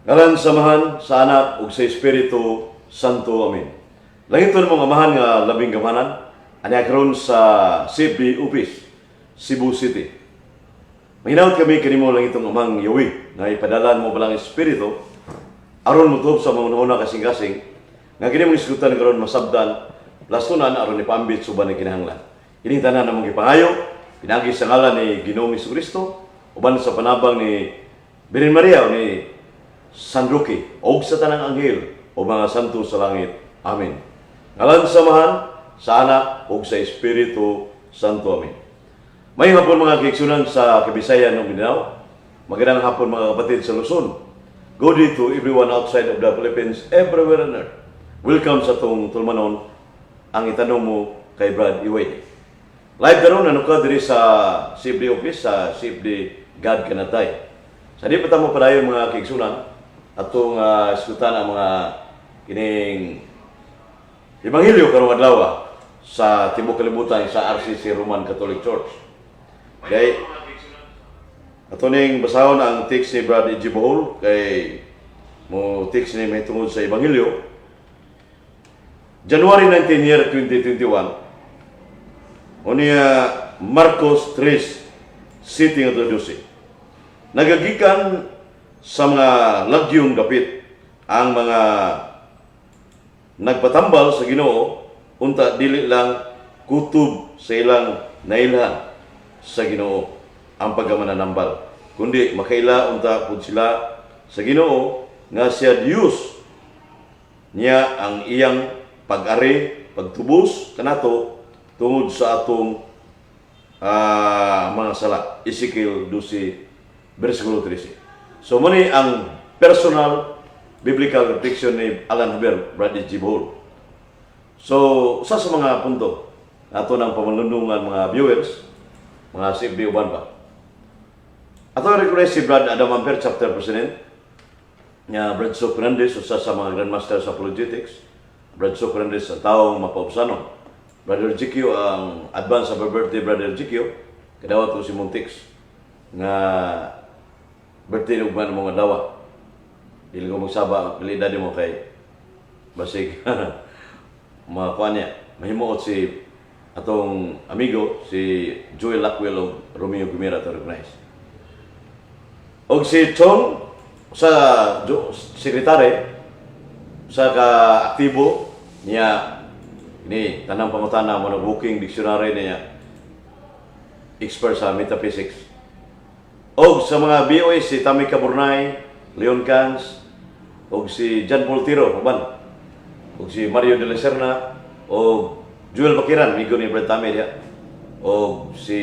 Ngalan samahan sa anak ug sa Espiritu Santo. Amen. Langiton mong amahan nga labing gamanan, anya karon sa CFD Office, Cebu City. Mahinaot kami kanimo lang itong amang yawi na ipadalan mo balang Espiritu aron mo tuob sa mga una kasing-kasing nga kini mong isgutan karon masabdan lasunan aron ipambit suban ni kinahanglan. Ining tanan namong gipangayo pinagi sa ngalan ni Ginoong Jesucristo uban sa panabang ni Birhen Maria o ni San Roque o sa tanang anghel o mga santo sa langit. Amen. Ngalan samahan sa anak o sa Espiritu Santo. Amen. May hapon mga kiigsunan sa Kabisayan ng Mindanao. Magandang hapon mga kapatid sa Luzon. Good day to everyone outside of the Philippines, everywhere on earth. Welcome sa itong tulmanon, ang itanong mo kay Brad Iway. Live karon ano ka diri sa CFD Office, sa CFD God Kanatay. Sa di pa tamo padayon mga kiigsunan, atong iskutan ang mga kining Ebanghelyo karong adlaw sa tibuok kalibutan sa RCC Roman Catholic Church. Kay ato ning basahon ang text ni Brad E.G. Bohol kay mo text ni may tungod sa Ebanghelyo. January 19 year 2021. Unya Marcos 3 sitting at 12. Nagagikan sa mga lagyong dapit ang mga nagpatambal sa Ginoo unta dili lang kutob sa ilang nailhan sa Ginoo ang pagkamananambal, kundi makaila unta pud sila sa Ginoo nga siya Dios niya ang iyang pag-ari, pagtubos kanato tungod sa atong mga sala. Ezekiel 12 versikulo 13. So, muni ang personal biblical reflection ni Alan Haber, Brad E.G. Bohol. So, sa mga punto, ato ng pamanlundungan mga viewers, mga CFD uban pa. Ato request si Brad Adam Amper, chapter president, nga Brad Sok Fernandez, usa sa mga Grandmaster sa Apologetics, Brad Sok Fernandez, ang taong mapaubsano. Brother GQ, ang advance sa birthday, Brother GQ, kadawat ko si Montix, nga birthday ng mga mga dawa. Dili ko magsaba, pilida mo kay basig mga kuan niya. Mahimuot si atong amigo, si Joel Lackwell o Romeo Gumera to recognize. O si Chong, sa sekretary, sa ka-aktibo niya, ini tanang pangutana mo na booking dictionary niya, expert sa metaphysics. O sa mga BOS, si Tammy Caburnay, Leon Cans, o si John Paul Tiro, o si Mario de la Serna, o Joel Bakiran, amigo ni Brad Tammy diya, o si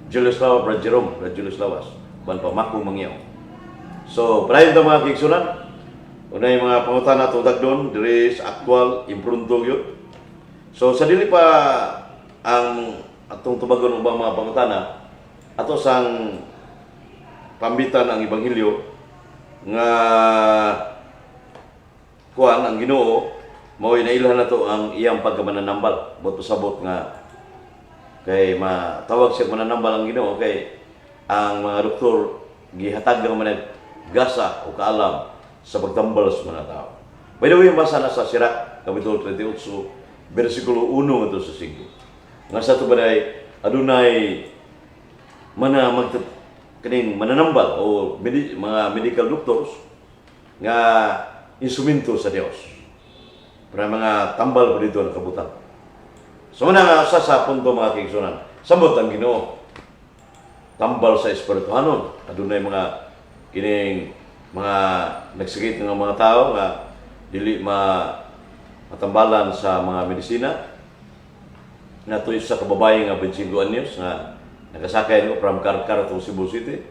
Julius Lawas, Brad Jerome, Brad Julius Lawas, pa Makong Mangyaw. So, parayon ito mga kiksunan, una yung mga pangutana itong dagdon, diri sa actual, impruntong yun. So, sa dili pa ang atong tubagon ubang mga pangutana, ato sang pambitan ang Ebanghelyo nga kuan ang Ginoo mao inailhan nato ang iyang pagkamananambal bot pasabot nga kay matawag siya mananambal ang Ginoo kay ang mga doktor gihatag nga man gasa o kaalam sa pagtambal sa mga tao. By the way, basa na sa Sirach kapitulo 38 bersikulo 1 ngadto sa 5 nga sa tubaday adunay kaning mananambal o mga medical doctors nga instrumento sa Dios para mga tambal po dito na kabutan. So muna nga sa punto mga kigsunan, samot ang Ginoo tambal sa espirituhanon. Adunay mga kining mga nagsakit ng mga tao nga dili matambalan sa mga medisina nga tuyo sa kababae nga 25 anyos nga nakasakay ko from Karkar to Cebu City.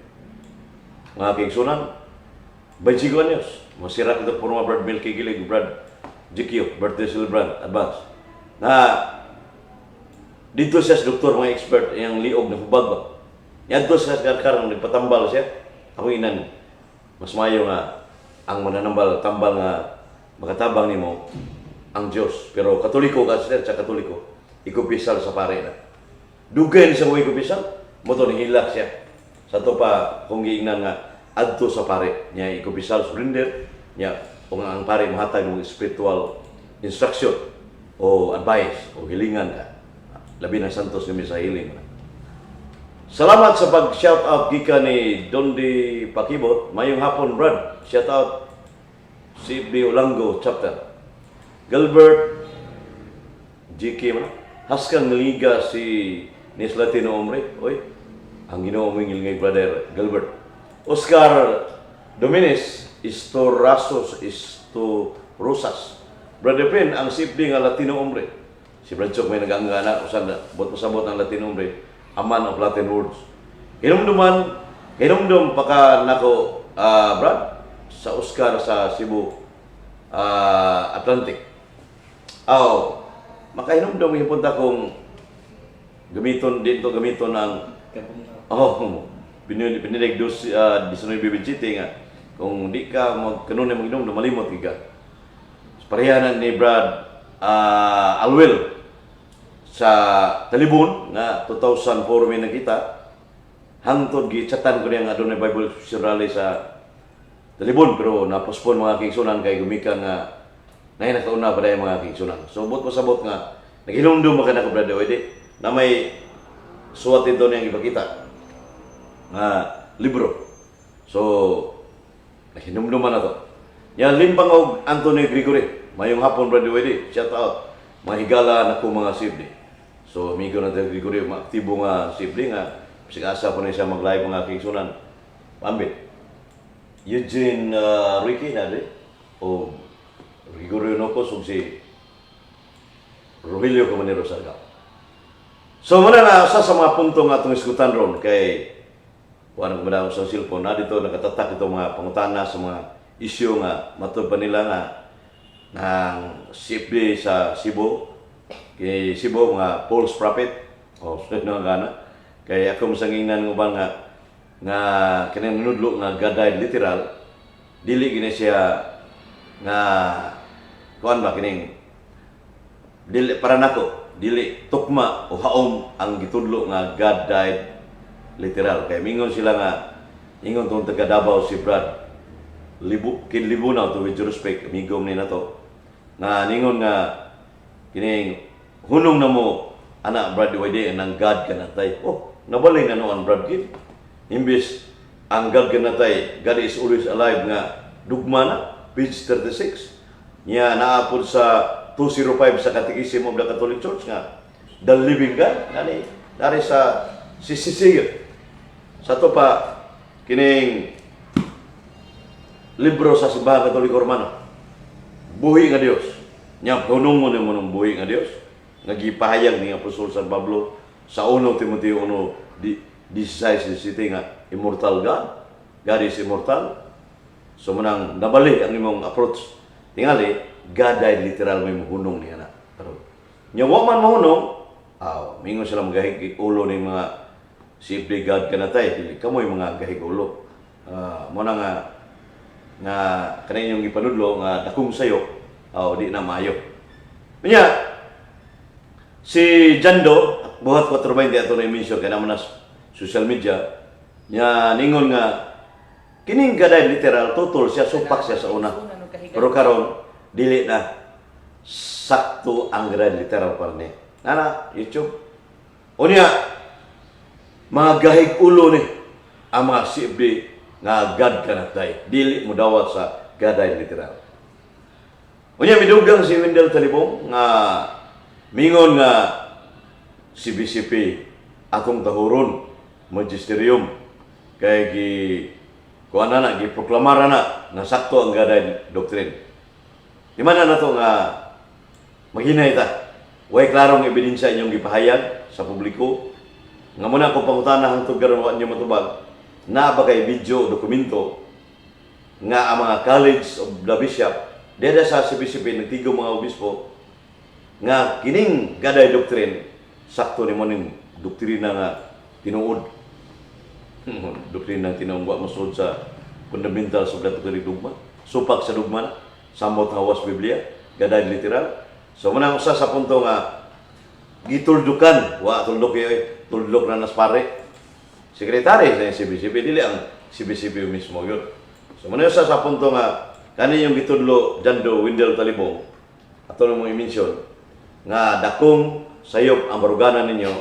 Mga kigsunan, 25 anyos. Masira ito po mga Brad Milky Gilig, Brad GQ, birthday celebrant, advance. Na dito siya sa doktor, mga expert, yung liog na hubag ba. Yan to sa Karkar, nagpatambal siya. Ako inan, mas mayo nga, ang mananambal, tambal nga, makatabang ni mo, ang Diyos. Pero katoliko ka siya, sa katoliko, ikupisal sa pare na. Dugay ni sa mga ikupisal, mo to nihilak siya. Sa to pa, kung giingnan nga, adto sa pare nya ikobisal surrender nya kung ang pare mahatag ng spiritual instruction o advice o hilingan ka labi na santos kami sa hiling. Salamat sa pag-shout out gikan ni Dondi Pakibot. Mayong hapon, Brad. Shout out CFD Olango chapter. Gilbert GK man. Haskan liga si Nis Latino Omre. Oy, ang Ginoo mo ngilingay brother Gilbert. Oscar Dominez Istorasos Rosas. Brother Pin, ang CFD nga Latino Omre. Si Bradchok may nag-angana usan bot pasabot ng Latino Omre. Aman of Latin words. Hinumdum paka nako Brad sa Oscar sa Cebu Atlantic. Makahinumdum hipunta kong gamiton ng binilig dos 19 nga kung di ka magkanon mag-inom na malimot ka. Parehanan ni Brad Alwil sa Talibon nga 2004 may nakita hangtod gichatan ko niya nga doon Bible Surali sa Talibon pero napospon mga kingsunan kay gumika nga nay nakauna pa dahil mga kingsunan. So bot pasabot nga naghinumdum ka na ko brother Wede na may suwat ito niyang ipakita nga libro. So naghinumduman na to. Yan limpang og Anthony Gregory. Mayong hapon brother Wede. Shout out. Mahigala na ko mga sibli. So amigo na tayo Gregory maaktibo nga sibli nga sigasa po na siya mag-live mga kingsunan. Pambit. Eugene Ricky na di o Gregorio Nocos o si Rogelio Camanero Sargao. So muna na sa mga punto nga itong iskutan ron kay wala ko madawang sa cellphone na dito nakatatak itong mga pangutana sa mga isyu nga matod pa nila nga ng CFD sa Cebu kay Cebu mga false prophet o sunod na gana kay ako masanginan ng ubang nga kanang nudlo nga gaday literal dili gini siya nga kuan ba kining dili para nako dili tukma o haom ang gitudlo nga God died literal kay mingon sila nga ingon tong taga Davao si Brad kinlibunaw to with respect amigom ni nato nga ningon nga kining hunong na mo anak Brad Wade nang God kanatay nabalay nga no ang Brad kid imbis ang God kanatay God is always alive nga dugma na page 36 niya naapod sa 205 sa Catechism of the Catholic Church nga the living God dari sa sisisiyo sa to pa kining libro sa Simbahan Katoliko Romano buhi nga Dios nya hunong mo ng buhi nga Dios nga gipahayag ni Apostol San Pablo sa 1 Timoteo 1:16 nga immortal God is immortal. So manang nabalik ang imong approach tingali God died literal may mahunong niya na. Pero nya wa man mahunong, mingon sila magahig ulo ni mga CFD God kanatay, dili kamoy mga gahig ulo. Mo na nga kaninyong ipanudlo nga dakong sayo, di na maayo. Nya si Jando buhat 420 ato na i-mention kaya naman na social media nya ningon nga kining gaday literal total siya supak siya sa una pero karon dili na sakto ang gaday literal pa ni nana YouTube unya mga gahig ulo ni ang mga CFD nga God kanatay dili mo dawat sa gaday literal unya midugang si Wendell Talibong nga mingon nga si BCP atong tahuron magisterium kay kuana na giproklamara na nga sakto ang gaday doktrin. Di man na to nga maghinay ta. Way klarong ebidensya inyong gipahayag sa publiko. Nga muna kung pangutana hangtod karon wa inyo matubag na ba kay video dokumento nga ang mga College of the Bishop deda sa CBCP nagtigo mga obispo nga kining gaday doktrin sakto ni mo ning doktrina nga tinuod. Doktrina tinawag masud sa fundamental sa Katolik dogma. Supak sa dogma samot hawas Biblia, gaday literal. So muna usa sa punto nga gituldukan, wa tuldok tuldok na nas pare. Sekretary sa CBCP dili ang CBCP mismo yun. So muna sa punto nga kani yung gitudlo Jando Windel Talibong ato mo i-mention nga dakong sayop ang baruganan ninyo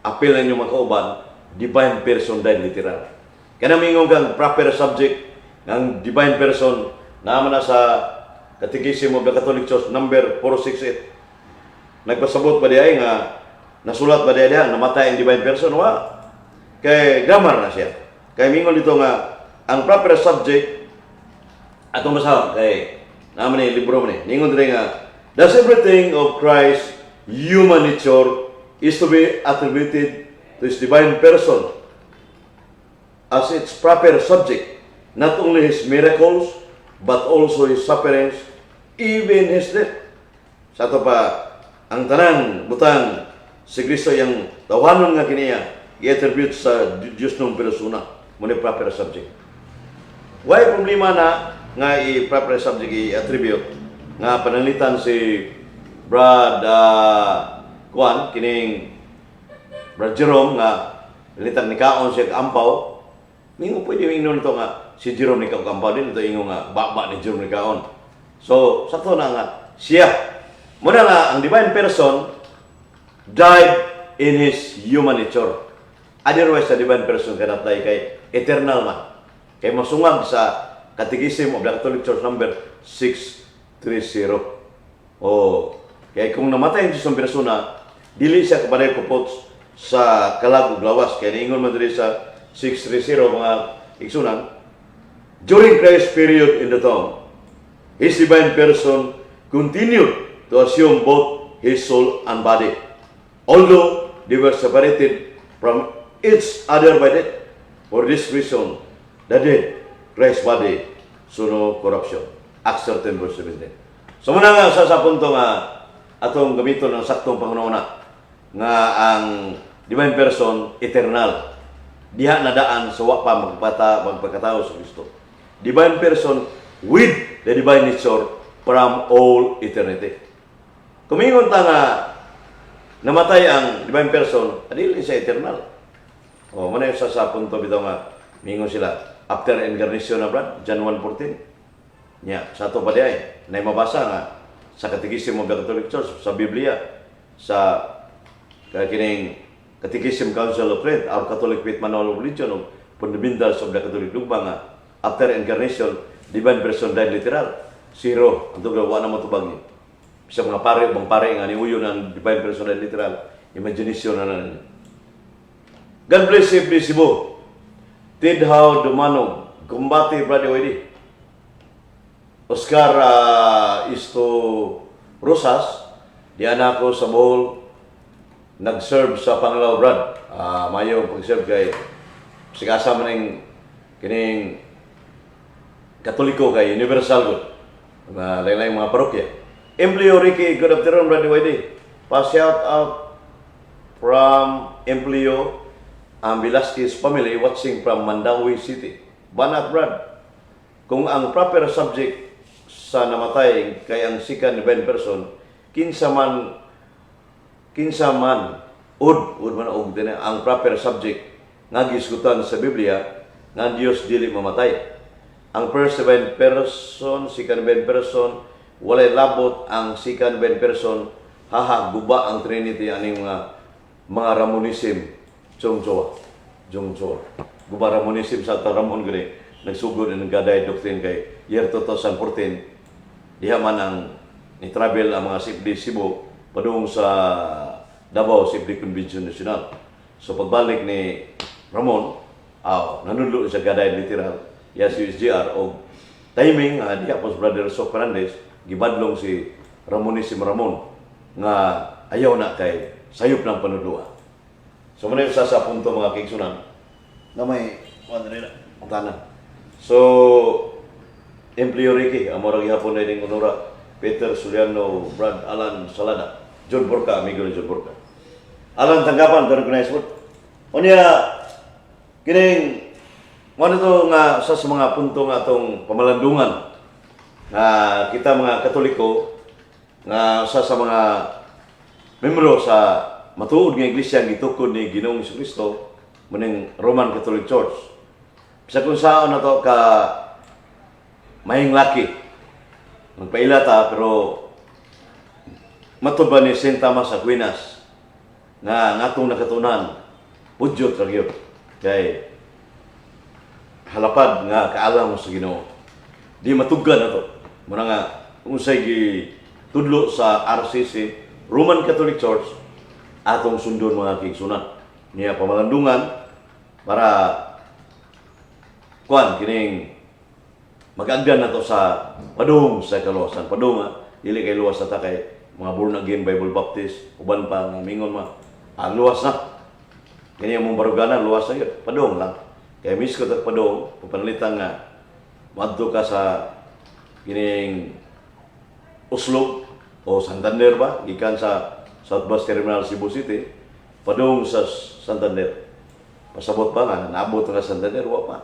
apil ninyo makauban divine person dahil literal. Kaya mingon kang proper subject ng divine person naman na sa Catechism of the Catholic Church number 468. Nagpasabot ba diay nga nasulat ba diay namatay ang divine person? Wa. Kay grammar na siya. Kay mingon dito nga ang proper subject atong basahon kay naman ni libro ni. Ningon dire nga does everything of Christ human nature is to be attributed to his divine person as its proper subject, not only his miracles, but also his sufferings, even his death. Sa ito pa, ang tanang butang si Kristo yung tawanon nga kiniya, i-attribute sa Diyos ng persona, muna proper subject. Why problema na nga i-proper subject i-attribute, nga panalitan si Brad Juan, kining Brad Jerome, nga palitan ni Kaon siya ampaw, mingo pwede yung inon ito nga, si Jerome ni Kaon ampaw din, ito yung nga, baba ni Jerome ni Kaon. So, sa ito na nga, siya. Muna nga, ang divine person died in his human nature. Otherwise, sa divine person cannot die kay eternal man. Kay masungag sa Catechism of the Catholic Church number 630. Kaya kung namatay ang Diyos ng persona, dili siya kabalay kupot sa kalag ug lawas. Kaya niingon man diri sa 630 mga igsunan, during Christ's period in the tomb, his divine person continued to assume both his soul and body, although they were separated from each other by death. For this reason, the dead, Christ's body, so no corruption. Acts 13 verse 17. So muna nga sa punto nga atong gamiton ng saktong pangununa nga ang divine person eternal. Diha na daan sa wa pa magpakatao sa Kristo. Divine person with the divine nature from all eternity. Kumingon ta nga namatay ang divine person, adili siya eternal. Muna yung sa punto bitaw nga mingon sila after incarnation na Brad, John 1:14. Sa ito pa diay, na mabasa nga sa Catechism of the Catholic Church, sa Biblia, sa kining Catechism Council of Trent, our Catholic Faith Manual of Religion, of Fundamentals of the Catholic Dogma nga, after incarnation, divine person died literal. Zero. Ang tugaw, wala na matubag niya. Bisa mga pare, bang pare nga, niuyo ng divine person died literal. Imagination na na. God bless you, please, Cebu. Tidhaw Dumanog, Kumbati, Brother Wedi. Oscar Isto Rosas, di anak ko sa Bohol, nag-serve sa Panglao, Brad. Mayo pag-serve kay sigasa man ng kining Katoliko kay Universal good. Lain-lain mga parokya. Empleo Ricky, good afternoon, Brad Wedi. Pa-shout out from Empleo Velasquez family watching from Mandawi City. Banat, Brad. Kung ang proper subject sa namatay kay ang second divine person, kinsa man din ang proper subject nga gisgutan sa Biblia nga Dios dili mamatay. Ang first divine person, second divine person, walay labot ang second divine person, guba ang Trinity aning mga Ramonism, Jongjoa. Guba Ramonism sa Ramon gani nagsugod ng gaday doctrine kay year 2014. Diha man ang ni-travel ang mga CFD Cebu padung sa Davao CFD Convention National. So pagbalik ni Ramon, nanudlo sa gaday literal, yes USGR o timing diha po Brother Sok Fernandez gibadlong si Ramonism Ramon nga ayaw na kay sayop ng panudloa. So muna sa punto mga kigsunan na may tanan. So Empleo Ricky, amorang ihapon na yung unura, Peter Suliano, Brad Alan Salada, John Borca, amigo ni John Borca. Alan tanggapan, recognize mo. O niya, kining, ano ito nga sa mga punto nga itong pamalandungan na kita mga Katoliko, nga sa mga membro sa matuod ng Iglesia ang gitukod ni Ginoong Jesucristo, muning Roman Catholic Church. Sa kung saan na to ka mahing laki. Magpaila ta, pero matuba ni St. Thomas Aquinas nga ngatong nakatunan, pudyot ra gyud kay halapad nga kaalam mo sa Ginoo. Di matuggan na to. Muna nga, kung sa'y tudlo sa RCC, Roman Catholic Church, atong sundon mga kigsunan. Niya pamalandungan para kining mag-agdan na to sa padung sa kaluwasan. Padung dili kay luwas na ta kay mga born again Bible Baptist, uban pa nga mingon ang luwas na. Kanya mong baruganan, luwas na yun. Padung lang. Kaya miss ko ito padung, pupanalitan nga, madto ka sa kining Oslo o Santander ba? Gikan sa South Bus Terminal Cebu City, padung sa Santander. Pasabot pa nga, naabot nga Santander, wa pa.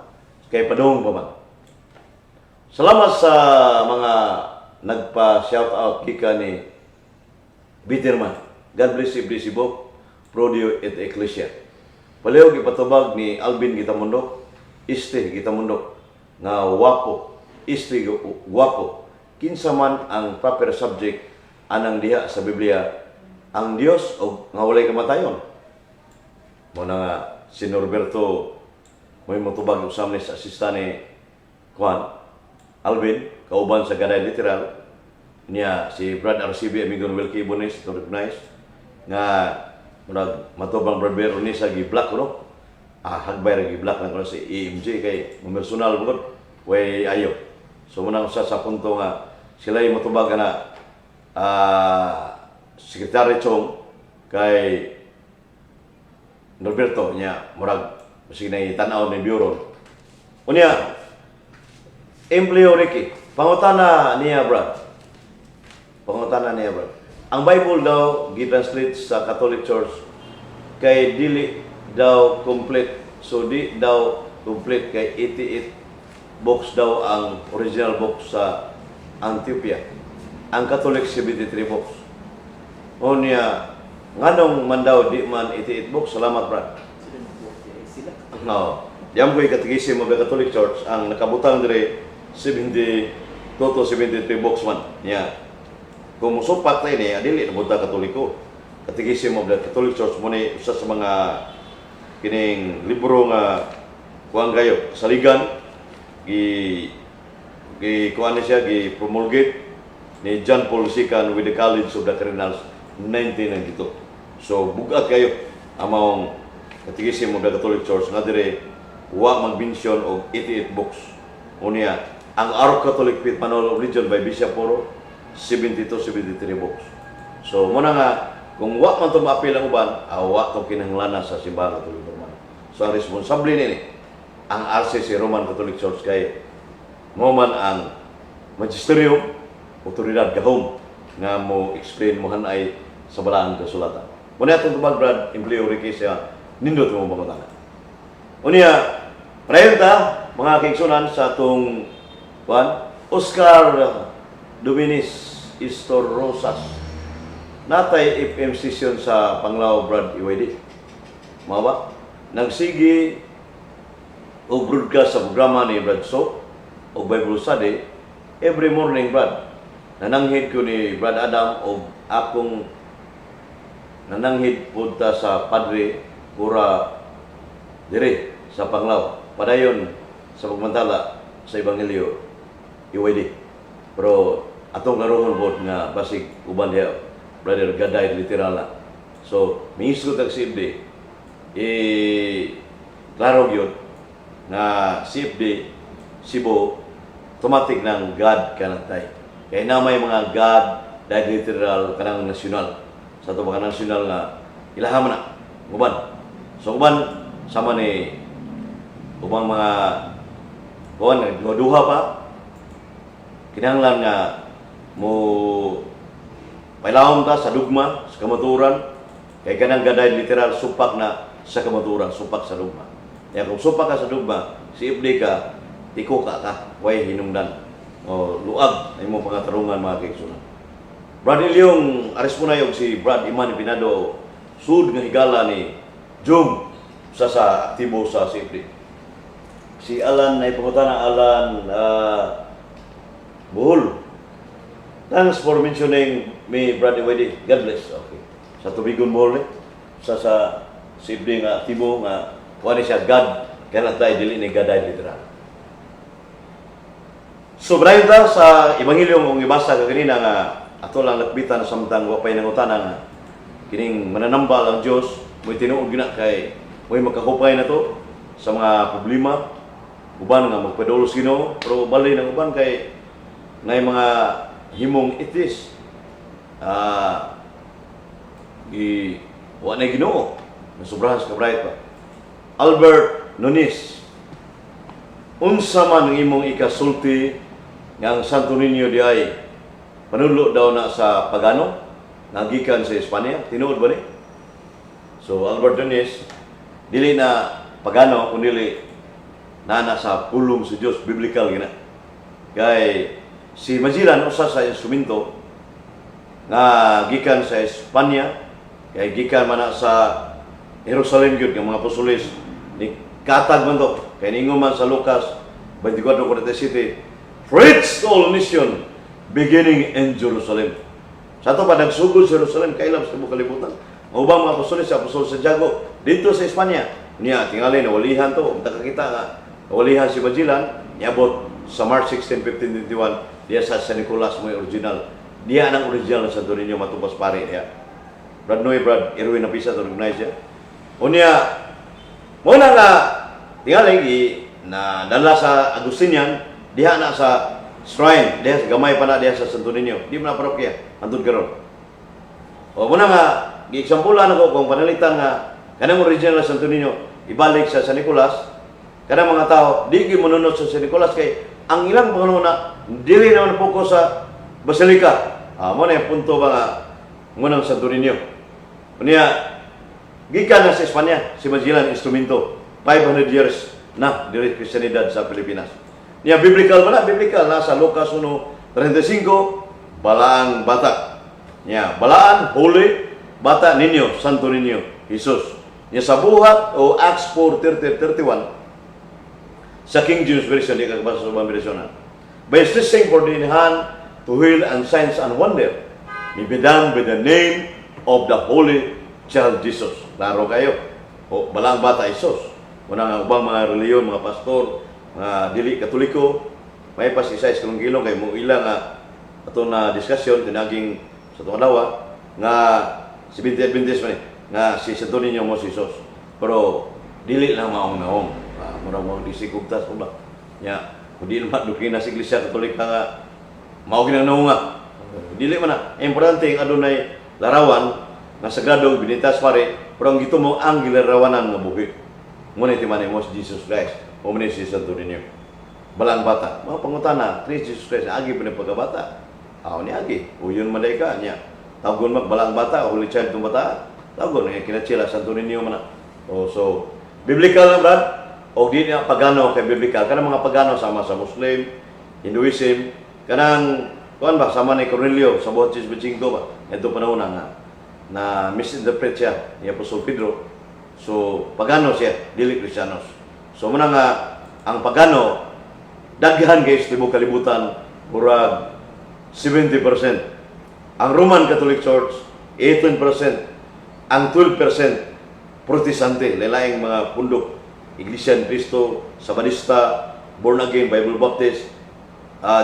Kaya padung pa man. Salamat sa mga nagpa-shout out kika ni Bitterman. God bless you, bless you both. Prodio et Ecclesia. Palihog ipatubag ni Alvin Gitamundo, Iste Gitamundo, nga wapo, Iste wapo. Kinsa man ang proper subject anang diha sa Biblia, ang Dios o nga walay kamatayon. Muna nga si Norberto may matubag usam ni sa asistane Juan Alvin, kauban sa Gaday Literal, niya si Brad RCB Amigon Wilkie Ibonis to recognize nga murag matubang Brad Bero ni sa gi-black no. Hagbay ra gi-black na si EMJ kay personal bugod way ayo. So muna sa punto nga sila yung matubag na Secretary Chong kay Norberto niya murag sige na itanaw ni Bureau. Unya Empleo Ricky, pangutana niya Brad. Pangutana niya Brad. Ang Bible daw gi-translate sa Catholic Church kay dili daw complete. So di daw complete kay 88 books daw ang original books sa Antioquia. Ang Catholic 73 books. O niya, nganong man daw di man 88 books? Salamat Brad. No. Diyan ko'y katigisim of the Catholic Church ang nakabutang dire 72 to 73 books man. Niya. Kung musupat tayo niya, dili na buta Katoliko. Katigisim of the Catholic Church mo ni isa sa mga kining libro nga kuang kayo saligan kuan siya gi-promulgate ni John Paul II with the College of the Cardinals 1992. So bugat kayo among katigisim of the Catholic Church nga dire wa mag-mention og 88 books. Unya ang Our Catholic Faith Manual of Religion by Bishop Poro 72-73 books. So muna nga kung wa man to maapil ang uban, wa to kinahanglan sa simbahan Katoliko Roman. So ang responsable nini ang RCC Roman Catholic Church kay mo man ang magisterium, otoridad gahom nga mo explain mo hanay sa balaan kasulatan. Muna itong tubag Brad, empleo Ricky siya nindot mo bangutan. Unya, prayon ta mga kaigsunan sa atong Oscar Dominis Istor Rosas. Natay FM session sa Panglao Brad Iwedi. Mga ba? Nagsigi o broadcast sa programa ni Brad So o Bible Study every morning Brad. Nananghid ko ni Brad Adam o akong nananghid punta sa Padre Pura dire sa Panglao. Padayon sa pagmantala sa Ebanghelyo Iwedi. Pero atong naroon po nga basig uban diya Brother Gaday literal na. So, mingisgot ang CFD klaro yun na CFD Cebu automatic ng God kanatay. Kaya na may mga God dahil literal kanang nasyonal. Sa ito mga nasyonal nga ilahaman na uban. So uban sama ni ubang mga duha pa kinahanglan nga mo pailawom ta sa dugma, sa kamaturan, kay kanang gaday literal supak na sa kamaturan, supak sa dugma. Kaya kung supak ka sa dugma, si FD ka, tiko ka, way hinungdan. O luag, ay mo pangatarungan mga kaigsunan. Brad Ilyong, aris mo na yung si Brad Iman Pinado, sud nga higala ni Jung sa aktibo sa CFD. si Alan na ipangutana Alan Bohol. Thanks for mentioning me, Brother Weddy. God bless. Okay. Sa tubigon Bohol sa sibling nga timo nga kuha siya God kaya tayo dili ni God ay literal. So brayo ta sa ebanghelyo mong ibasa ka kanina nga ato lang lakbitan samtang wa pay nangutana nga kining mananambal ang Dios mo'y tinuod gina kay mo'y makahupay na to sa mga problema uban nga magpadulos Ginoo pero balay ng uban kay nay mga himong itis wa na Ginoo na sobrahan sa kabrayt pa. Albert Nunes, unsa man ang imong ikasulti nga ang Santo Niño di ay panulo daw na sa pagano nagikan sa Espanya, tinuod ba ni? So Albert Nunes dili na pagano kundi nana sa pulong sa Dios biblical gina. Kay si Magellan usa sa instrumento nga gikan sa Espanya kay gikan man sa Jerusalem gyud nga mga apostoles ni katag man to kay ningon man sa Lucas 24:47 preach to all nation beginning in Jerusalem. Sa to pa nagsugod sa Jerusalem kailab sa tibuok kalibutan. Ang ubang mga apostoles sa apostol Santiago dito sa Espanya niya tingali na walihan to makakita nga walihan si Magellan niabot sa March 16, 1521 diya sa San Nicolas mo original. Diya ang original na Santo Niño matubos pare diya. Brad Noy, Brad Erwin Napisa to recognize siya. Unya muna nga tingali na dala sa Agustinian diha na sa shrine, diha sa gamay pa na diha sa Santo Niño. Di mo na parokya antud karon. O muna nga gi-example ako kung panalitan nga kanang original na Santo Niño ibalik sa San Nicolas. Kanang mga tao di gyud manunod sa San Nicolas kay ang ilang pangununa dili naman pokus sa Basilica. Mo na yung punto ba nga ngunang Santo Niño. Unya gikan na sa Espanya si Magellan instrumento 500 years na diri Kristiyanidad sa Pilipinas. Niya biblical ba na? Biblical na sa Lucas 1:35 balaang bata. Niya balaan holy bata ninyo Santo Niño Jesus. Niya sa buhat o Acts 4:30-31 sa King James Version di ka basa sa ibang version. By stretching for the hand to heal and signs and wonder may be done by the name of the Holy Child Jesus. Klaro kayo. O balang bata Jesus. Muna nga ubang mga reliyon, mga pastor, mga dili katoliko, may pasisay sa kilong kay mo ilang ato na diskusyon tinaging sa itong adawa nga si Binti Adventist man nga si Santo Niño mo si Jesus. Pero dili lang maong-naong. Murang mga disigugtas ko ba? Ya, kung di naman dukin na sa Iglesia Katolika nga mao ginanaw nga. Dili man na. Importante ang adunay larawan nga sagrado binitas pare, pero ang gito mo ang gilarawanan nga buhi. Ngunit timan mo si Jesus Christ, o man si Santo Niño. Balang bata, mga pangutana, Christ Jesus Christ, agi pa ng pagkabata. Ni agi, uyon maday ka niya. Tawgon mag balang bata, Holy Child itong bata. Tawgon, kinachila, Santo Niño man na. So, biblical na brad, o di na pagano kay biblical. Kanang mga pagano sama sa Muslim, Hinduism, kanang, kuan ba, sama ni Cornelio, sa buhat 6-5 ba? Ito panahon na misinterpret siya ni Apostol Pedro. So, pagano siya, dili Kristiyanos. So, muna nga, ang pagano, daghan guys, tibuok kalibutan, murag 70%. Ang Roman Catholic Church, 18%. Ang 12%, Protestante, lalaing mga pundok, Iglesia ni Cristo, Sabadista, Born Again, Bible Baptist,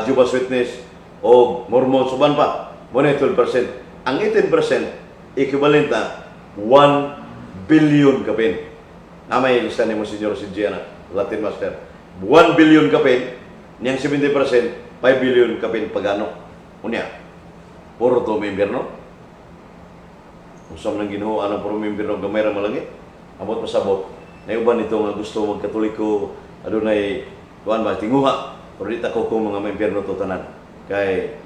Jehovah's Witness, o Mormon, suban pa, muna 12%. Ang 18%, equivalent na 1 billion kapin. Namay lista ni Monsignor Sigiana, Latin Master. 1 billion kapin, niyang 70%, 5 billion kapin pagano. Unya, puro to member no? Usam ng Ginoo, anong puro member no, gamay ra malangit. Amot pasabot. Naiuban nito nga gusto magkatoliko, adunay kuan ba tinguha. Pero di ta ko kung mga member no to tanan. Kay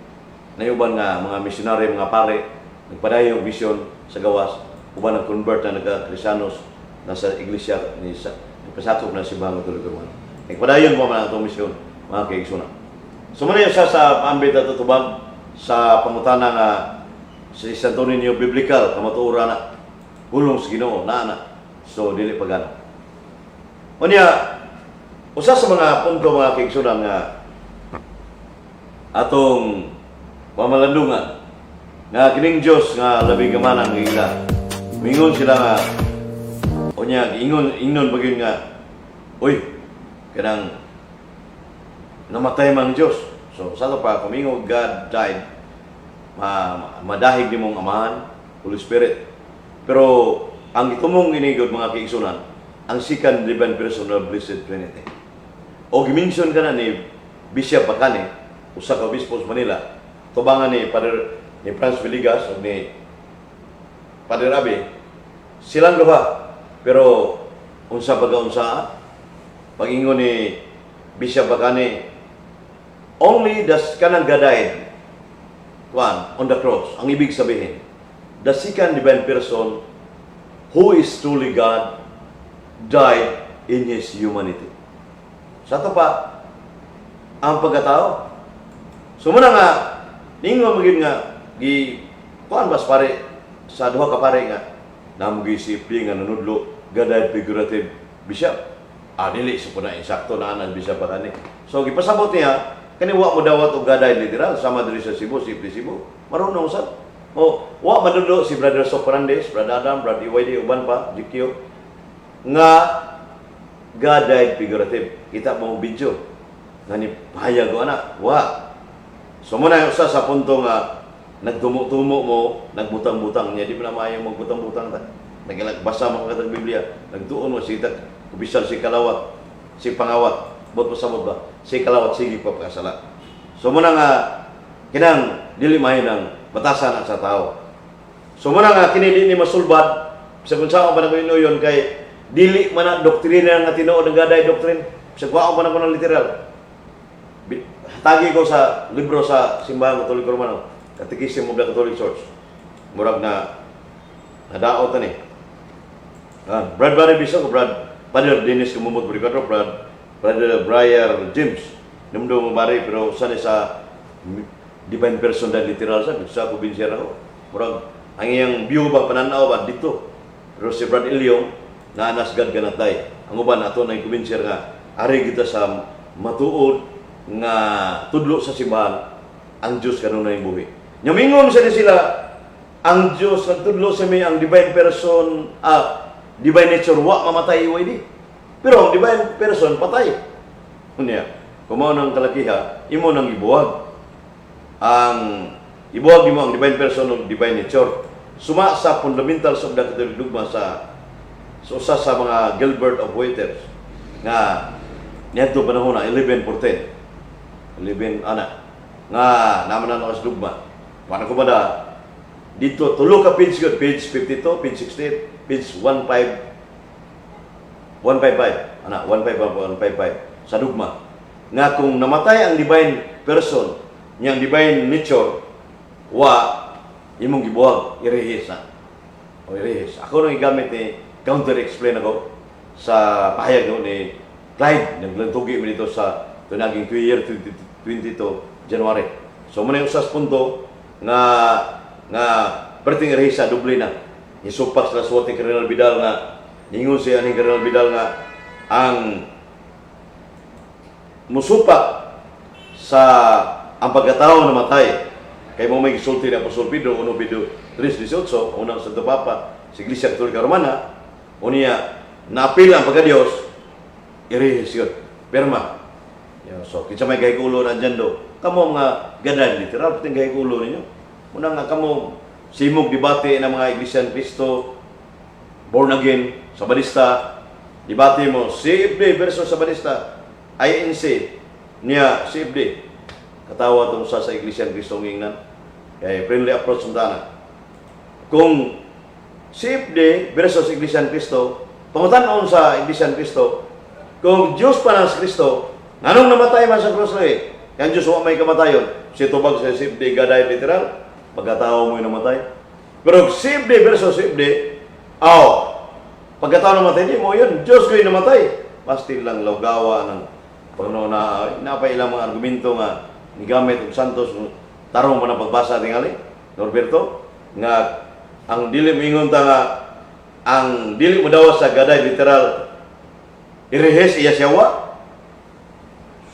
naiuban nga mga missionary, mga pare, nagpadayon vision sa gawas, uban nag-convert na nagka-Kristiyanos nasa iglesia ni pasakop na si Bang Katoliko man. Nagpadayon mo man atong misyon, mga kaigsuna. So man siya sa ambit at tutubag sa pangutana nga si Santo Niño biblical kamatuoran na pulong sa Ginoo na. So dili pagana. Unya Usa sa mga punto mga kaigsunan nga atong pamalandungan nga kining Dios nga labi gamanang nga ila. Mingon sila nga unya ingnon bagyon nga uy kanang namatay mang Dios. So sa to pa kumingon God died madahig nimong Amahan, Holy Spirit. Pero ang itumong inigod mga kaigsunan ang second divine person of Blessed Trinity. O gimension ka na ni Bishop Bacane, usa ka obispo sa Manila, tubangan ni Franz Villegas o ni Padre Abe, silang duha. Pero unsa pag-unsa pag-ingon ni Bishop Bacane, only the kanang God died on the cross. Ang ibig sabihin, the second divine person who is truly God died in His humanity. Sa ito pa, ang pagkatao. So muna nga, ningon magin nga, kuan bas pare, sa duha ka pare nga, namugi si Pli nga nanudlo, gaday figurative bishop. Dili, so po na, insakto na anan bishop pa kani. So, gipasabot niya, kaniwa mo dawat o gaday literal, sama diri sa Cebu, si Pli Cebu. Marunong sa. O, wa madudlo si Brother Soprandes, Brother Adam, Brother Iwaydi, uban pa, Jikyo, nga God died figurative. Kita mo video nga ni pahayag ko anak. Wa. So muna yung usa sa punto nga nagtumo-tumo mo, nagbutang-butang niya, di pa na maayaw magbutang-butang ta. Nagbasa mo katag Biblia, nagtuon mo si kubisal si kalawat, si pangawat, bot pasabot ba? Si kalawat sige pa pagkasala. So muna nga kinang dili mahin ang batasan sa tao. So muna nga kini di ni masulbad sa kung saan pa naguyuyon kay dili man na doktrina nga tinuod ng gaday doktrin. Sa kuwao pa na ko ng literal. Tagi ko sa libro sa Simbahan Katoliko Romano, Catechism of the Catholic Church. Murag na nadaot ni. Brad Barry Bishop, Brad Padre Dennis Kumumot Brigado, Brother Briar James. Numdo mo bari pero sana sa divine person dan literal sa kubinsya ako. Murag ang iyang view ba pananaw ba dito. Pero si Brad Ilyong na nasgad ganatay. Ang uban ato na kubinsya nga ari kita sa matuod nga tudlo sa simbahan ang Diyos kanunay buhi. Nyamingon sa sila ang Diyos nagtudlo sa may ang divine person divine nature wa mamatay way di. Pero ang divine person patay. Unya, kumaw ng kalakiha, imo nang ibuwag. Ang ibuwag mo ang divine person of divine nature. Suma sa fundamentals of the Catholic dogma sa usa sa mga Gilbert of Waiters nga niadto panahon na 11:14. 11 ana nga naman na sa dogma. Paano ko ba dito tulo ka page good, page 52, page 68, page 155 ana 155 sa dogma nga kung namatay ang divine person niyang divine nature wa imong gibuwag irehis o irehis. Ako nang igamit ni counter explain ako sa pahayag ni Clyde naglantugi mo dito sa tunaging 2 year 22 January. So muna yung usas punto nga perting irehis doble na isupak sa suwati Colonel Vidal nga ningon siya ni Colonel Vidal nga ang musupak sa ang pagkatao na matay kay mo may gisulti na Apostol Pedro 1 Pedro 3:18 unang Santo Papa sa Iglesia Katolika Romana unya naapil ang pagka-Dios irehis yun perma. So kinsa may gahikulo na dyan do kamo nga ganan literal puting gahikulo ninyo una nga kamo simog debate ng mga Iglesia ni Cristo born again Sabadista debate mo CFD versus Sabadista INC niya CFD katawa itong sa Iglesia ni Cristo ngingnan kay friendly approach ng dana kung CFD versus Iglesia ni Cristo pangutanon sa Iglesia ni Cristo kung Diyos pa ng Cristo anong namatay man sa krus na kaya Diyos wa may kamatayon si tubag sa CFD gaday literal pagkatao mo yung namatay pero CFD versus CFD pagkatao namatay di mo yun Diyos ko yung namatay pasti lang lawgawa ng Panginoon na napay ilang mga argumento nga ni gamit og Santos tarong mo na pagbasa tingali Norberto nga ang dili mingon ta nga ang dili mo daw sa gaday literal irehes iya siya wa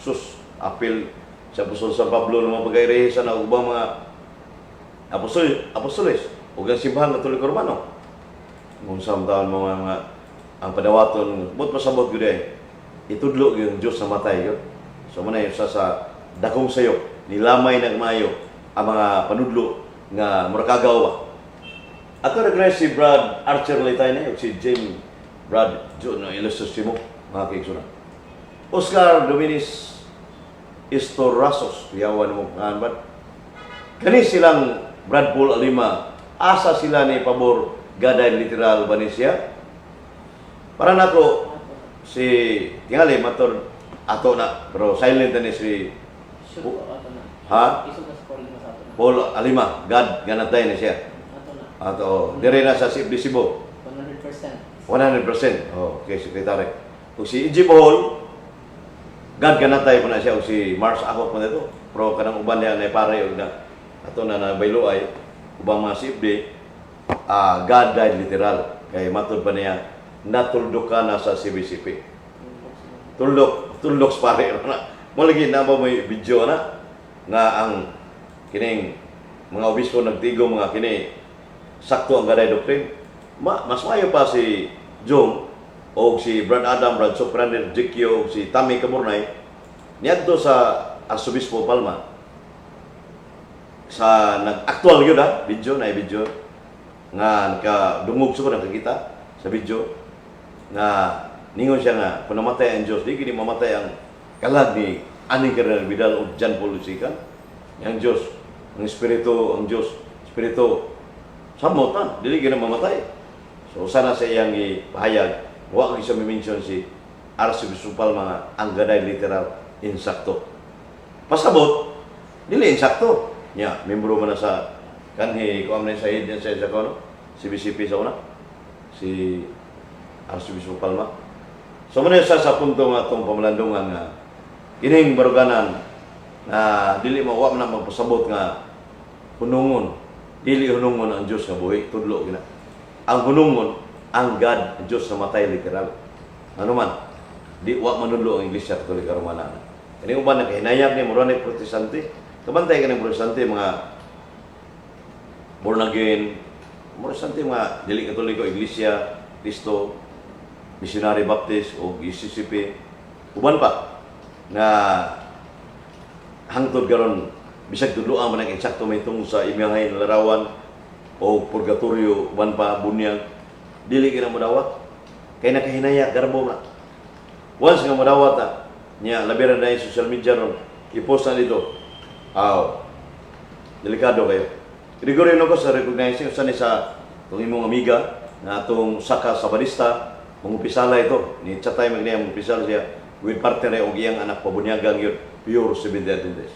sus apil sa apostol San Pablo ng mga pagkairehisan na ubang mga apostoles ug ang simbahan Katoliko Romano. Kung sa taon mga ang padawaton but pasabot gyud itudlo yung Dios na matay yun. So muna yung sa dakong sayo nilamay nagmayo ang mga panudlo nga murakagaw ba. Ato nagre si Brad Archer Litay na si James Brad John na ilustrasyon mo mga kaigsuna. Oscar Dominis Istorasos yawan mo kanban. Kani silang Brad Paul Alima asa sila ni pabor gaday literal ba ni siya? Para nako si tingali matur ato na pero silent na ni si ha? Paul Alima, God ganatay na siya. Ato dire na sa Cebu. 100%. 100%. Oh, okay, sekretary. Ug si EG Paul God ganatay po na siya ug si Mars ako po nito. Pero kanang uban niya na pare ug na ato na baylo ay ubang mga CFD God died literal kay matud pa niya natuldo ka na sa CBCP. Tuldok pare na. Mo lagi na ba may video na nga ang kining mga obispo nagtigo mga kini sakto ang gaday doktrin. Mas mayo pa si Jong o si Brad Adam, Brad Soprander, Jikyo, si Tami Kamurnay niadto sa Arsobispo Palma sa nag-actual yun video nga nakadungog sa ko nakakita sa video nga ningon siya nga kung namatay ang Diyos di kini mamatay ang kalag ni Aning Cardinal Vidal o John Paul Lusican ang Diyos ang Espiritu ang Diyos Espiritu samot na dili gina mamatay so sana sa iyang ipahayag wa kay sa mention si Arsobispo Palma ang gaday literal insakto pasabot dili insakto nya membro man na sa kanhi ko amna sa head sa kono si BCP sa una si Arsobispo Palma so man sa punto nga atong pamalandungan nga kining baruganan na dili mo wa man magpasabot nga hunungon dili hunungon ang Dios nga buhi tudlo gina ang hunungon ang God ang Dios na matay literal ano man di wa manudlo ang Iglesia Katolika Romana kani uban nakahinayag ni mura ni protestante kabantay kanang protestante mga born again protestante mga dili Katoliko Iglesia Cristo Missionary Baptist o ICCP uban pa na hangtod karon bisag tudloan man ang eksakto may tungod sa imyahay na larawan o purgatorio uban pa bunyag dili kina modawat kay nakahinaya garbo na once nga modawat na nya labiran na yung social media ron i-post na dito delikado kayo Gregorio ko sa recognizing sa itong imong amiga na itong Saka Sabanista mangupisala ito ni Chatay Magnia mangupisala siya with partner o iyang anak pabunyagang yun pure Seventh-day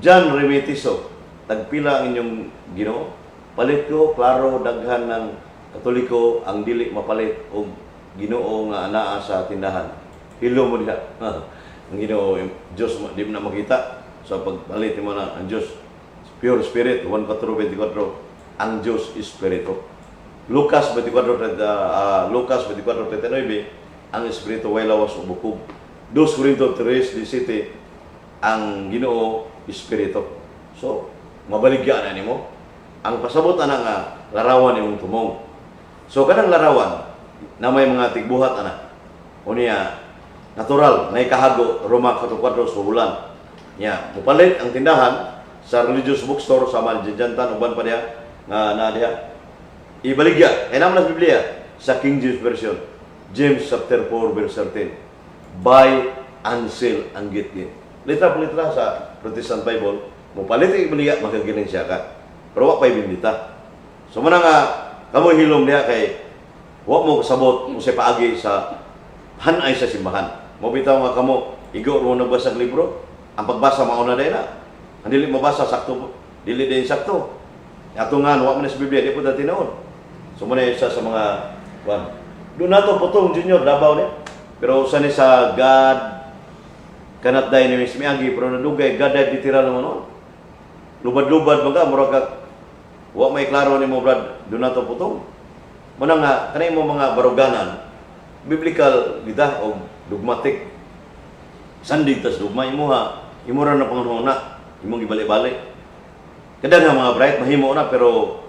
John Remetiso tagpila ang inyong Ginoo palit ko klaro daghan ng Katoliko ang dili mapalit og Ginoo nga anaa sa tindahan hilo mo diha ang Ginoo Dios di mo na makita sa pagpalit mo na ang Dios pure spirit 1:4:24 ang Dios Espiritu Lucas 24:39 ang Espiritu way lawas ug bukog 2 Corinto 3:17 ang Ginoo Espiritu so mabaligya na nimo ang pasabot ana nga larawan imong tumong so kanang larawan na may mga tigbuhat ana unya natural may kahago Roma 4:4 sa bulan nya mupalit ang tindahan sa religious bookstore sa Maljantan uban pa diha nga na diha ibaligya kay naman sa Biblia sa King James version James chapter 4 verse 13 buy and sell and get gain litra po litra sa Protestant Bible mupalit ang ibaligya magagiling siya ka pero wa pay bindita so man nga kamo hilom diha kay wa mo kasabot mo sa paagi sa hanay sa simbahan mo bitaw nga kamo igo mo nagbasa og libro ang pagbasa mao na dayna ang dili mabasa sakto dili din sakto ato nga wa man sa Biblia di po dati noon so mo na isa sa mga kwan do nato putong junior Davao ni pero usa ni sa God kanat day ni mismi agi pero nadugay God day literal naman noon lubad-lubad mga murag wa may klaro nimo brad do nato putong mo na nga kanay mo mga baruganan biblical gida o dogmatic sandig tas dugma imo ha, imo ra na pangunahon na, imong gibalik-balik. Kada nga mga bright mahimo na pero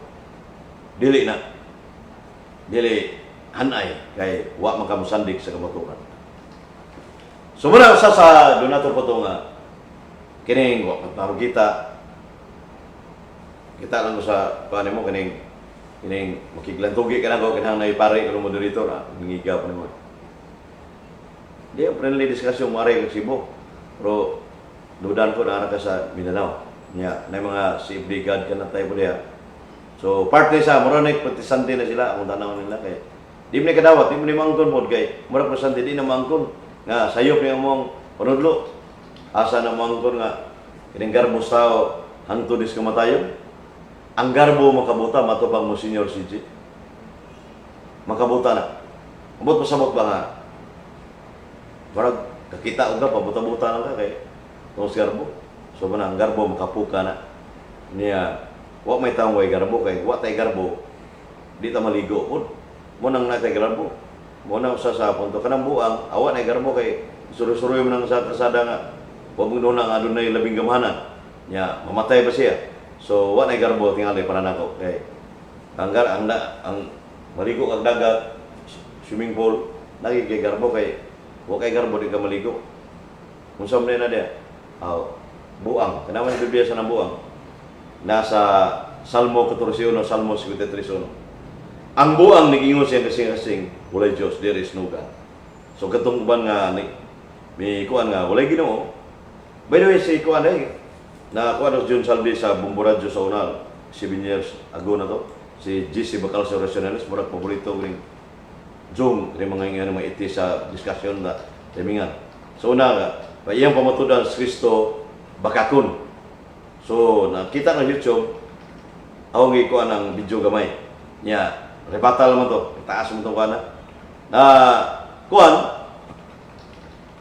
dili na. Dili hanay kay wa man ka mosandig sa kamaturan. So muna sa donator po to nga kining wa kita lang ko sa paano mo kining makiglantugi ka lang ko kinang naipare ka ng moderator nangigaw pa naman. Di ang friendly discussion mo aray kag Cebu. Pero dudan ko na ka sa Mindanao. Nya na mga CFD God ka na tayo po diya. So part ni sa mura na protestante na sila ang tanaw nila kay di mo ni kadawat, di mo ni mangkon pod kay mura protestante di na mangkon nga sayop ni among panudlo. Asa na mangkon nga kining garbo tao hangtod is kamatayon. Ang garbo makabuta matubang mo Senior CG. Makabuta na. Abot pasabot ba nga? Parang kakita ka pabuta-buta lang ka kay tong garbo. So man ang garbo makapuka na. Niya wa may taong way garbo kay wa tay garbo di ta maligo pod. Mo nang natay garbo. Mo nang sa punto kanang buang awa na garbo kay suru-suroy mo nang sa kasada nga wa mo nang adunay labing gamahanan. Nya mamatay ba siya? So wa na garbo tingali para nako kay ang maligo kag dagat swimming pool lagi kay garbo kay wa kay garbo di ka maligo. Unsa man na dia? Buang. Kanaman yung Biblia sa ng buang? Nasa Salmo 14, Salmo 53. Ang buang nigingon siya kasing-kasing walay Dios, there is no God. So katong uban nga may kuan nga walay Ginoo. By the way, si kuan na kuan John Salvi sa Bumburadyo sa Unal 7 years ago na to. Si GC Bacalso Racionales, murag paborito ring Zoom rin mga itis sa discussion na timingan. So una nga, iyang pamatudan sa Kristo bakakon. So nakita ng YouTube, awang ikuan ang video gamay. Nya, rebatal mo to, taas mo to kuan na kuan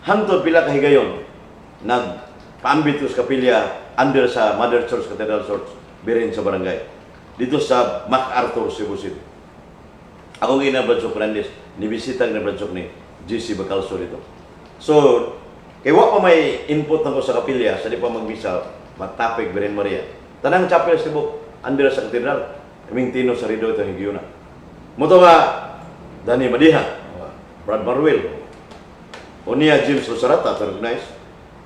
hangtod pila ka higayon nagpaambit sa kapilya under sa Mother Church Cathedral Church birin sa barangay dito sa MacArthur, Cebu City. Akong ina Bradsok Fernandez, nibisitang na Bradsok ni GC Bacalso dito. So, kaya wa pa may input na ko sa kapilya, sa di pa magbisa, matapig Birin Maria. Tanang chapel Cebu, under sa katedral, kaming tino sa rido ito higiyuna. Muto nga, Dani Madiha, Brad Marwil, Unia James Rosarata, recognize.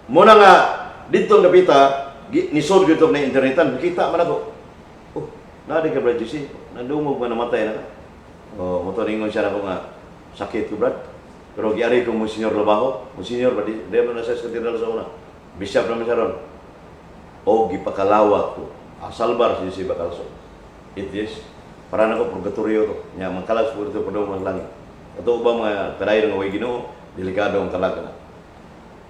Muna nga, dito napita, nisod dito na internetan, kita man ako. Oh, nadi ka Brad GC, nandumog man namatay na ka. Oh, muto ringon siya na ko nga, sakit ko Brad. Pero giari ko Monsignor Labajo, Monsignor, di mo na sa katedral sa una. Bishop naman siya ron. O gipakalawat ko. Salbar si Bacalso. It is. Para na ko purgatorio to. Nya mangkalas po ito padaw ng langit. Ito ba mga kadayo ng away Ginoo, delikado ang talaga na.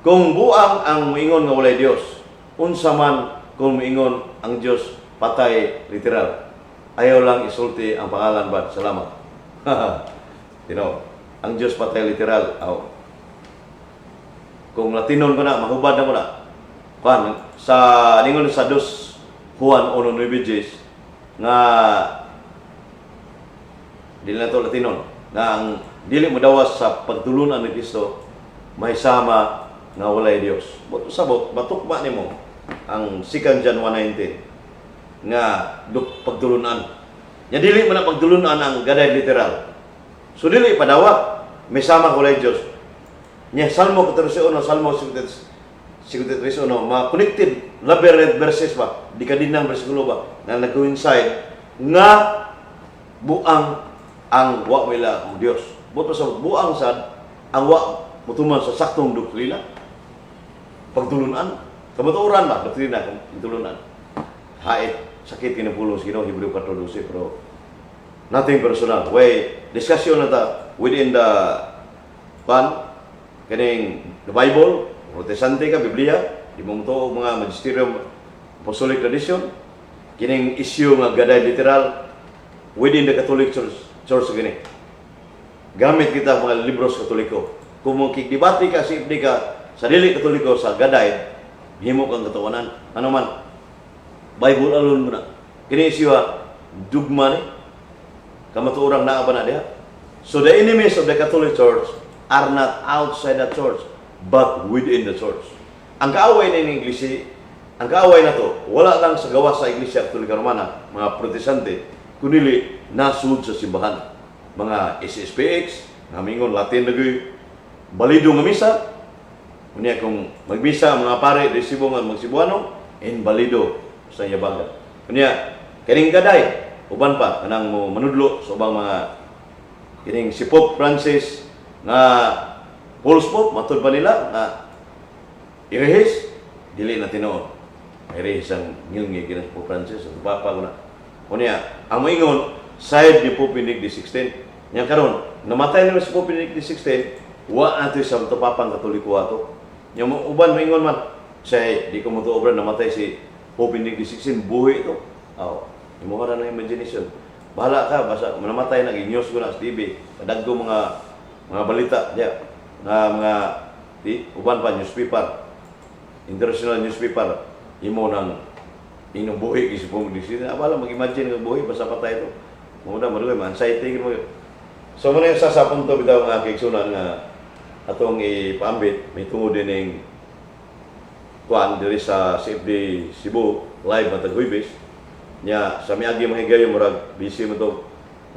Kung buang ang muingon nga walay Dios, unsa man kung muingon ang Dios patay literal. Ayaw lang isulti ang pangalan ba. Salamat. You know, ang Diyos patay literal. Kung latinon ko na, mahubad na ko na. Kuan, sa ningon sa 2 Juan 1:9 nga dili na to latinon nga ang dili modawas sa pagtulunan ni Kristo may sama nga walay Dios. Buto sabot batukma nimo ang 2 John 1:19 nga pagtulunan. Nya dili man na pagtulunan ang gaday literal. So dili padawat may sama walay Dios. Nya Salmo 41, Salmo 53, ma-connected labyrinth verses ba, di ka din ng versikulo ba, na nag-coincide nga buang ang wa wala ang Dios. Buto sa buang sad ang wa mutuman sa saktong doktrina. Pagtulunan, kamatuoran ba doktrina pagtulunan. Hait sakit kinapulo sa Ginoo Hebreo 4:12 pero nothing personal. Way discussion na ta within the kaning the Bible, Protestante ka, Biblia, di mo mutuo mga magisterium, apostolic tradition, kining issue nga gaday literal within the Catholic Church gini. Gamit kita mga libros Katoliko. Kung mo kikdebate ka, sipdi ka sa dili Katoliko sa gaday, himo kang katawanan. Ano man, Bible alone mo na. Kini issue dugma ni, kamatuurang naa ba na diha? So the enemies of the Catholic Church are not outside the church. but within the church. Ang kaaway na ng iglesia, ang kaaway na to, wala lang sa gawas sa Iglesia Katolika Romana, mga protestante, kundi nasud sa simbahan. Mga SSPX, namingon Latin na balido nga misa, kunya kung magmisa mga pare, resibo nga magsibuano, inbalido sa yabagan. Kunya, kaning gaday, uban pa, kanang mo manudlo sa ubang mga, kining si Pope Francis, nga Paul's Pope, matod pa nila, na irehis, dili na tinuod. Irehis ang ngilngi kinang Pope Francis, ang papa ko na. Kunya, ang maingon, side ni Pope Benedict XVI. Yang karon, namatay na si Pope Benedict XVI, wa nato sa tapapang Katoliko ato. Yung uban maingon man, say di ko mo to obra namatay si Pope Benedict XVI, buhi ito. Imo ra na imagination. Bahala ka, basta namatay na ginyos ko na sa TV. Kadaggo mga balita diya na mga uban pa newspaper, international newspaper, imo nang inyong buhi si Pope Benedict XVI. Abala mag-imagine ng buhi basta patay ito. Muna maluwi, anxiety mo yun. So muna yung sasapon to bitaw nga kaigsunan nga atong ipaambit, may tungod din ng kuan diri sa CFD Cebu live matag Huwebes nya sa miagi mahigayon murag busy mo to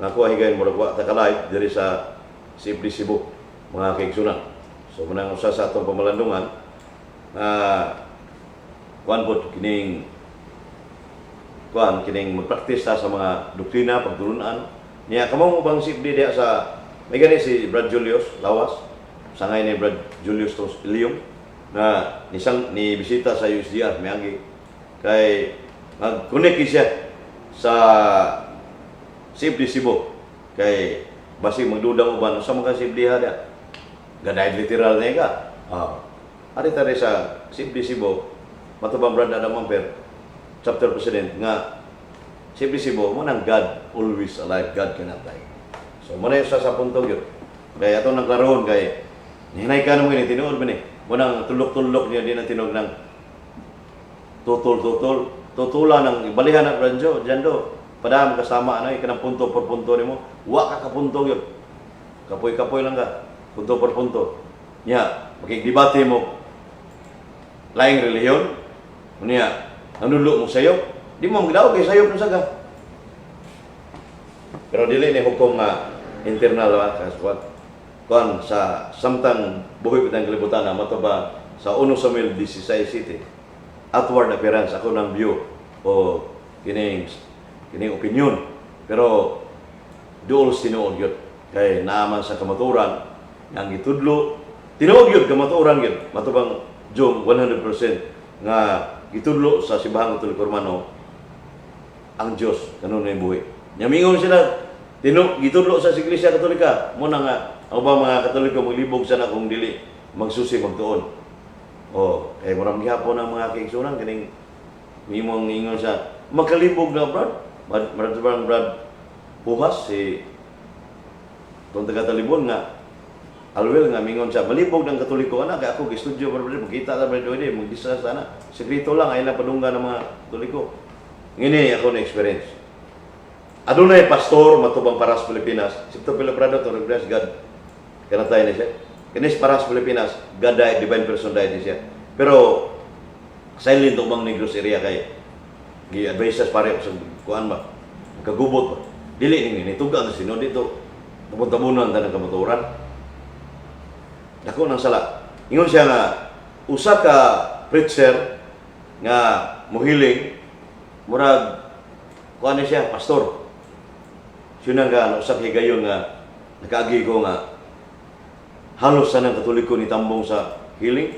nakuha higayon murag wa ta ka live diri sa CFD Cebu mga kaigsunan. So muna usa sa atong pamalandungan kuan pod kining magpraktis sa mga doktrina pagtulunan niya kamong ubang CFD diya sa may gani si Brad Julius Lawas sangay ni Brad Julius Tos Ilium na ni bisita sa USDR miagi kay mag-connect siya sa CFD Cebu kay basi magdudang uban sa mga CFD hada gaday literal na ka ari tare sa CFD Cebu matubang Brad Adam Mamper chapter president nga CFD Cebu mo nang God always alive, God cannot die. So mo na sa puntong yun kay ato nang klarohon kay hinay ka naman yun, tinuod ba ni? Munang tulok-tulok niya din ang tinog ng tutulan ng balihan ng Ranjo, dyan do, padahal kasama, ikanang punto por punto ni mo, wa ka kapunto yun. Kapoy-kapoy lang ka, punto por punto. Niya, makikdebate mo, laing reliyon, niya, nanulo mo sayo, di mo magdaw kay sayo ng saga. Pero dili ni hukom internal kaswat. Kuan sa samtang buhi pitang kalibutan na mataba sa 1 Samuel 16 City. Outward appearance ako ng view o kining opinion. Pero duol tinuod yun. Kay naaman sa kamaturan nga gitudlo tinuod yun kamaturan yun. Matubang Jung 100% nga gitudlo sa Simbahang Katoliko Romano ang Dios kanunay buhi. Nyamingon sila gitudlo sa Iglesia Katolika mo na nga ang mga Katoliko maglibog sana kung dili magsusi magtuon. Kay marang gihapon ang mga kaigsunan kining mimong ingon sa makalibog na Brad Puhas si tong taga Talibon nga alwel nga mingon sa malibog ng Katoliko ana kay ako gi-studio magkita ta ba doy mag-discuss sana. Sekreto lang ay lang padunggan ng mga Katoliko. Ngini ako na experience. Adunay pastor matubang Paras Pilipinas, Sipto Pilabrado to Reverend God. Kanatay na siya. Kinis Paras Pilipinas, God died, divine person died siya. Pero silent ubang Negros area kay gi-advise pare sa kuan ba. Kagubot ba. Dili ning nitugan sa sino dito. Tabunan ta ng kamaturan. Dako nang sala. Ingon siya nga usa ka preacher nga muhiling murag kuan siya pastor. Siya nga usa ka higayon nga nakaagi ko nga halos sa ng Katoliko ni tambong sa healing.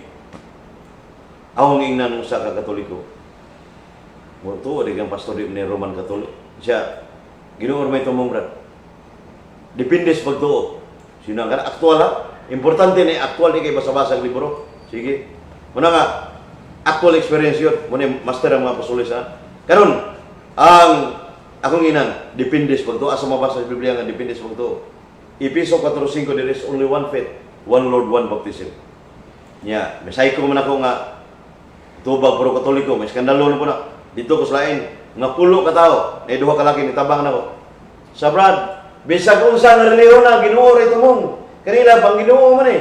Awang ingnan sa Katoliko. Mo to di kang pastor ni Roman Catholic. Siya ginuor may tumong brad. Depende sa pagtuo. Sino nga aktual ha? Importante ni aktual ni kay basa-basa ang libro. Sige. Muna nga actual experience yun. Muna master ang mga apostoles ha. Karon ang akong inan depende sa pagtuo. Asa mabasa sa Biblia nga depende sa pagtuo. Episo 4:5 there is only one faith, one Lord, one baptism. Nya, mesay ko man ako nga tubag puro Katoliko, may skandalo na po na. Dito ko lain nga pulo ka tao, na duha ka laki ni tabang nako. Sa brad, bisag unsa nga relihiyon na Ginoo ray tumong. Kanila pang Ginoo man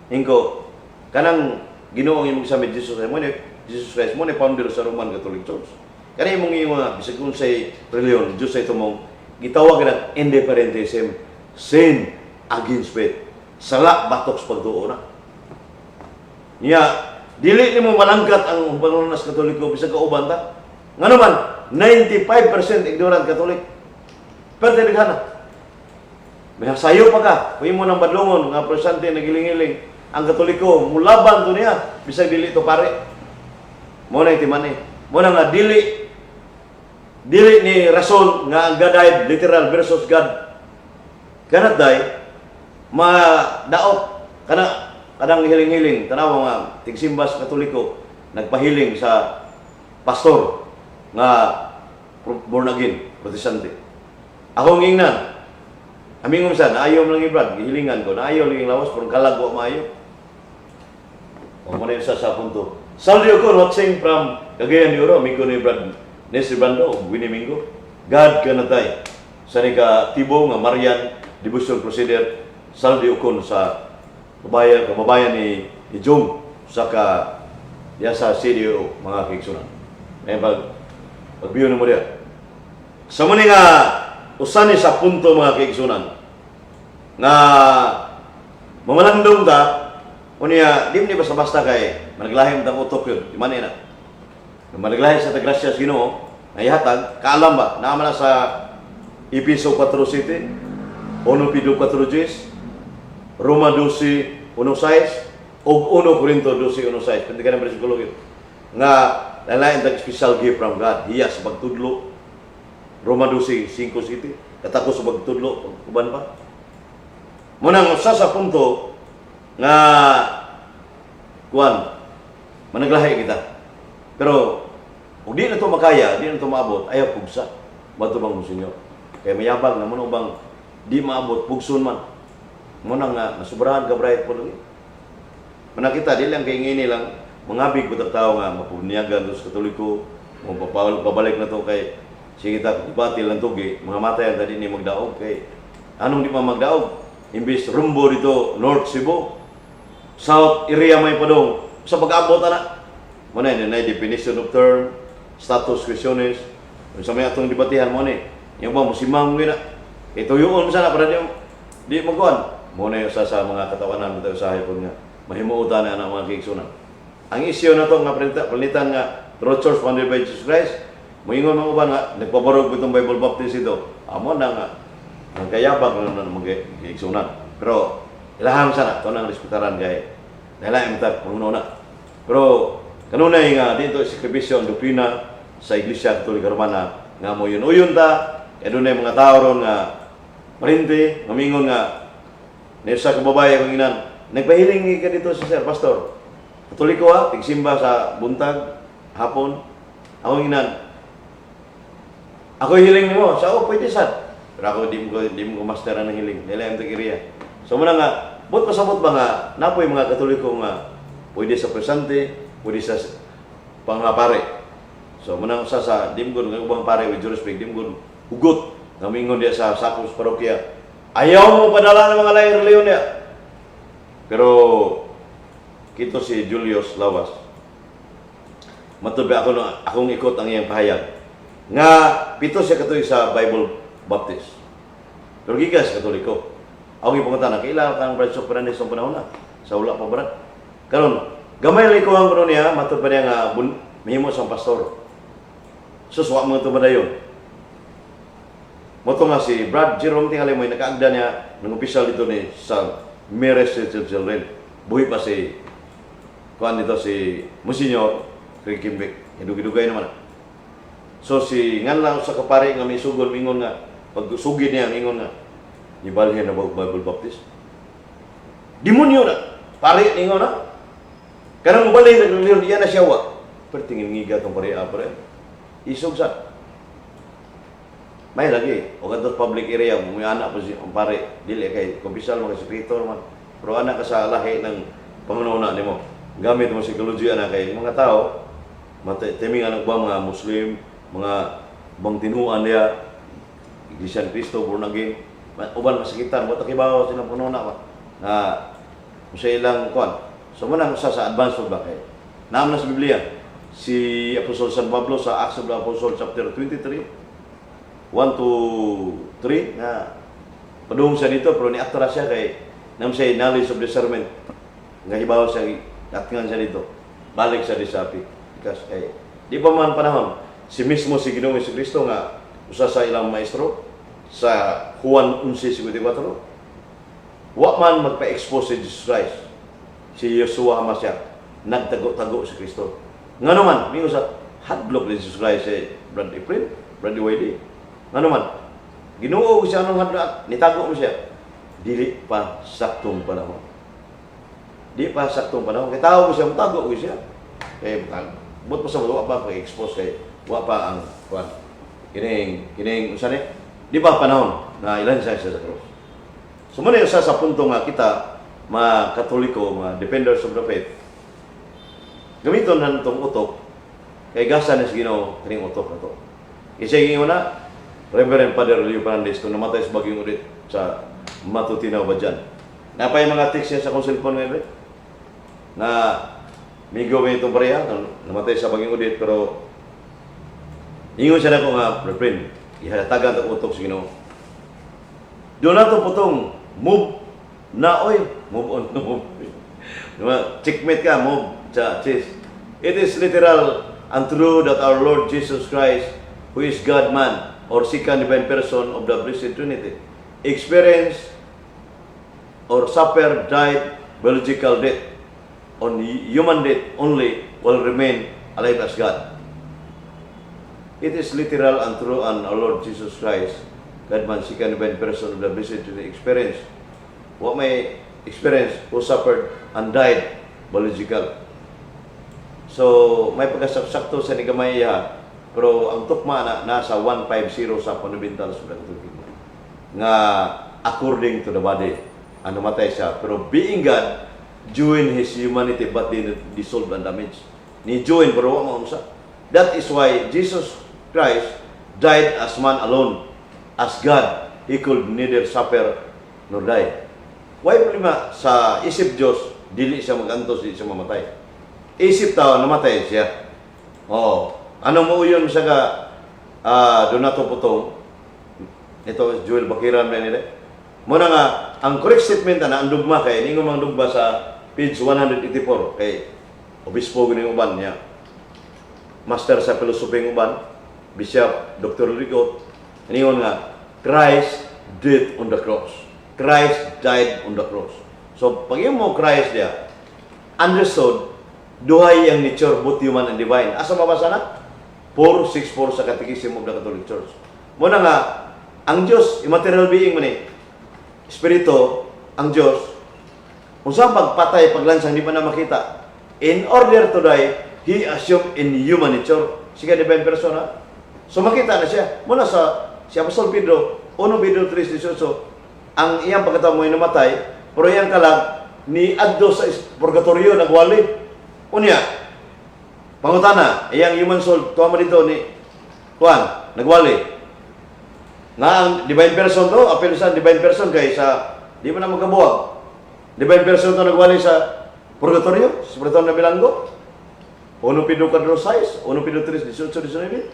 Ingko, kanang Ginoo ang imong sabi Jesus Christ mo ni founder sa Roman Catholic Church. Kani imong mga bisag unsay reliyon, Diyos ay tumong gitawag na indifferentism, sin against faith. Sala batok sa pagtuo na. Niya, dili nimo malangkat ang panunas Katoliko bisag kauban ta. Ngano man 95% ignorant Catholic. Pero dilighana. May sayo pa ka, kuy mo nang badlongon nga presente nagiling-iling ang Katoliko mulaban to niya bisag dili to pare. Mo na itimani. Mo na nga dili ni rason nga ang God literal versus God. Kanat day madaot kanang hiling-hiling tanaw nga tigsimba sa Katoliko nagpahiling sa pastor nga born again protestante. Ako ngingnan aming umsa naayo lang ibrad gihilingan ko naayo lang lawas pero kalagwa maayo. O mo na yung sa punto. Saldio ko watching from Cagayan de Oro Miko ni Brad Nesri Bando Winimingo. God kanatay sa nika tibo nga Marian Devotion Procedure saldio ko sa kababayan ni Jong sa sa CDO mga kigsunan. May pagbiyo mo dia. Sa muni nga usan sa punto mga kigsunan nga mamalandong ta unya di ni basta-basta kay managlahim tang utok yun di man na managlahim sa tagrasya sa Ginoo nayihatag kaalam ba naa man sa Episo 4:7 1 Pedro 4:10 Roma 12:1-6 ug 1 Corinto 12:1-6 pwede ka na bersikulo nga lain tag special gift from God hiya sa pagtudlo Roma 12:5-7 katako sa pagtudlo uban pa munang usa sa punto nga kuan managlahi kita pero ug di na to makaya di na to maabot ayaw pugsa matubang mo Senyor kay mayabag na mo bang di maabot pugson man mo nang nasubrahan ka bright po lagi manakita di lang kay ngini lang mangabig budak tao nga mapuniagan sa Katoliko mo pabalik na to kay sige ta ibatil lang tugi mga matayan tadi ni magdaog kay anong di pa magdaog imbis rumbo dito North Cebu South area may padong sa pag-abot na. Mo na definition of term, status questiones. Sa may atong debatihan mo ni. Yung ba musimang na. Ito yung sana para di magkuan. Mo na sa mga katawanan bitaw sa hipon nga mahimuotan na ang mga kigsunan. Ang isyu na to nga palitan nga True Church founded by Jesus Christ. Moingon mga uban nga nagpabarog bitong Bible Baptist ito. Amo na nga ang kayabag na mga kigsunan. Pero ilaham sana to nang respetaran kay dahil ang tag na. Pero kanunay nga dito sakripisyo ang doktrina sa Iglesia Katolika Romana nga mo yun uyon ta kay dunay mga tao ron nga marinti mamingon nga nesa ka babae kung inan nagpahiling ka dito sa sir pastor Katoliko tigsimba sa buntag hapon ako inan ako hiling mo sa pwede sad pero ako di mo masteran ng hiling dahil ang tag-iriya so muna nga but pasabot ba nga napoy mga Katoliko nga pwede sa presente, pwede sa pangapare. So manang sa dimgon nga ubang pare with respect dimgon hugot nga mingon dia sa sakos parokya. Ayaw mo padala ng mga lain reliyon niya. Pero kito si Julius Lawas. Matubi akong ikot ang iyang pahayag. Nga pito siya katuig sa Bible Baptist. Pero gigas Katoliko. Ako ipangutana, kailangan kang Brad Sopranes sa panahon na. Sa ula pa Brad. Karon, gamay lang ikaw ang kuno niya, matod pa niya nga mahimo sa pastor. Suswa mo ito ba na yun? Moto nga si Brad Jerome tingali mo, nakaagda niya ng opisyal dito ni sa Marist Children. Buhi pa si kuan dito si Monsignor Craig Kimbek. Hidug-hidugay naman. So si ngan lang sa kapare nga may sugod mingon nga pag sugid niya mingon nga ibalhin na Bible Baptist. Demonyo na. Pare ningon na. Karang mubalay na reliyon diyan na siya wa. Pero tingin ngiga tong pare apre. Isog sa. May lagi. O kantos public area mo anak po si pare dili kay kompisal mga sekretor man. Pero anak ka sa lahi ng pangununa nimo. Gamit mo psikolohiya na kay mga tao timing anak ba mga Muslim, mga bang tinuan niya Iglesia ni Cristo born again uban masakitan mo takibaw sila puno na na sa ilang kuan. So muna sa advance po ba kay naam na sa Biblia si Apostol San Pablo sa Acts of the Apostles chapter 23 1 to 3 na padung siya dito pero niatra siya kay nam siya knowledge of discernment nga hibaw siya atngan siya dito balik siya di sapi because di pa man panahon si mismo si Ginoong Jesucristo nga usa sa ilang maestro sa Juan 11:54 wa man magpa-expose si Jesus Christ si Yeshua HaMashiach nagtago-tago si Kristo nga naman mingo sa hadlok ni Jesus Christ si Brad April Brad Wade nga naman Ginoo siya nung hadlok nitago mo siya dili pa saktong panahon di pa saktong panahon kay tao ko siya mutago ko siya but pa sa wa pa expose kay wa pa ang kuan kining usa ni di ba panahon na ilan siya sa cross. So muna yung sa punto nga kita mga Katoliko, mga defenders of the faith gamiton na itong utok kay gasa na sa Ginoo kining utok na to. Isa yung una Reverend Father Leo Fernandez kung namatay sa Baging Udit sa Matutinaw ba dyan. Napay mga text niya sa kong cellphone ngayon na migo may itong pareha namatay sa Baging Udit pero ingon siya na ko nga friend ihatagan ang utok sa Ginoo. Doon na ito putong move na oy move on move checkmate ka move sa chess. It is literal and true that our Lord Jesus Christ who is God man or second divine person of the Blessed Trinity experienced or suffered died biological death on human death only will remain alive as God. It is literal and true and our Lord Jesus Christ, God man, second divine person of the Blessed Trinity experience. What may experience who suffered and died biological. So, may pagkasakto sa nigamay pero ang tukma na nasa 150 sa fundamentals of the Catholic nga according to the body ang namatay siya. Pero being God, join His humanity but didn't dissolve and damage. Ni join pero wa maunsa. That is why Jesus Christ died as man alone. As God, He could neither suffer nor die. Why problema sa isip Diyos, dili siya magantos, dili siya mamatay. Isip tao, namatay siya. Anong mauyon siya ka Donato Putong? Ito, Joel Bakiran na nila. Muna nga, ang correct statement na ang dugma kay, ningo mang dugma sa page 184 kay Obispo Gining Uban niya. Master sa Pilosoping Uban, Bishop Dr. Rigot, ningon nga, Christ died on the cross. Christ died on the cross. So, pag yung mo Christ niya, understood, duhay ang nature, both human and divine. Asa mabasa na? 464 sa Catechism of the Catholic Church. Muna nga, ang Diyos, immaterial being man Espiritu, ang Diyos, kung saan pagpatay, paglansang, di pa na makita. In order to die, He assumed in human nature. Sige, divine persona. So makita na siya. Muna si Apostol Pedro, 1 Pedro 3:18, ang iyang pagkatao mo ay namatay, pero iyang kalag, ni addo sa purgatorio, nagwali. Unya, pangutana, iyang human soul, tuwa mo dito ni Juan, nagwali. Nga ang divine person to, apel sa divine person kay sa, di mo na magkabuwag. Divine person to nagwali sa purgatorio, sa Puritan na Bilanggo. 1 Pedro 4:6, 1 Pedro 3:18-19.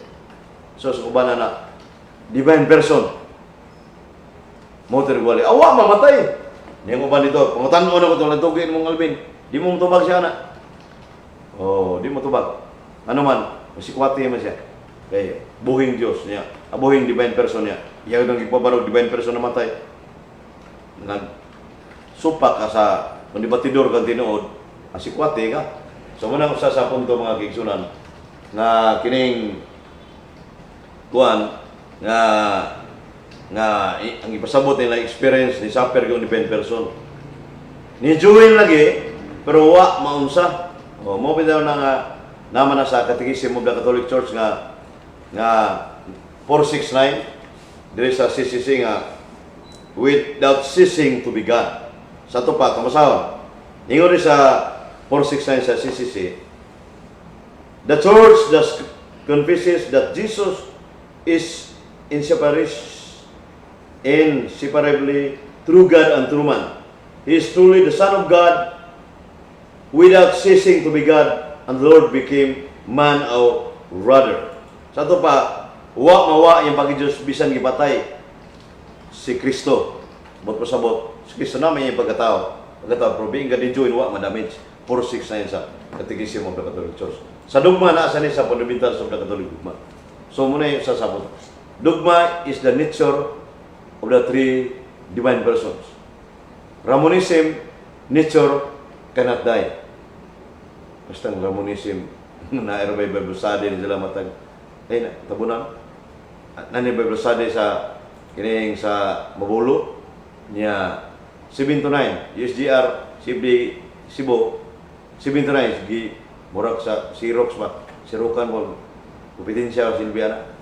So, sa kubana na, divine person. Mo nagwali. Awa, mamatay. Niyang uban dito, pangutan ko na ko itong nagtugin mong Alvin. Di mo matubag siya na. Di mo tubag. Ano man, masikwati man siya. Kaya, buhing Diyos niya. Buhing divine person niya. Iyan ang ipabarog, divine person na matay. Nagsupak ka sa pandibatidor kang tinuod, masikwati ka. So, muna ko sa punto mga kigsunan na kining kuan nga ang ipasabot nila experience ni suffer yung divine person. Ni Joel lagi, pero wa maunsa. Mo bitaw na nga naman na sa Catechism of the Catholic Church nga 469 diri sa CCC nga without ceasing to be God. Sa to pa kamasahon. Ingon ri sa 469 sa CCC, the Church thus confesses that Jesus is inseparably true God and true man. He is truly the Son of God without ceasing to be God, and the Lord became man or rather. Sa ito pa, mawa yung pag-Diyos bisan gipatay si Kristo. Bot pasabot, si Kristo naman yung pagkatao. Pero being God enjoy, ma-damage. 4:6 na yun sa Catechism of the Catholic Church. Sa dogma na sa sa fundamentals of the Catholic dogma. So muna yung sasabot. Dogma is the nature of the three divine persons. Ramonism, nature cannot die. Basta ang Ramonism, na-aerobay Bible study nila matag. Tabunan. Nani Bible study sa kining sa Mabulo niya 7 to 9 USGR Cebu 7 to 9 gi murag sa Xerox ba sirukan mo kupitin siya Silviana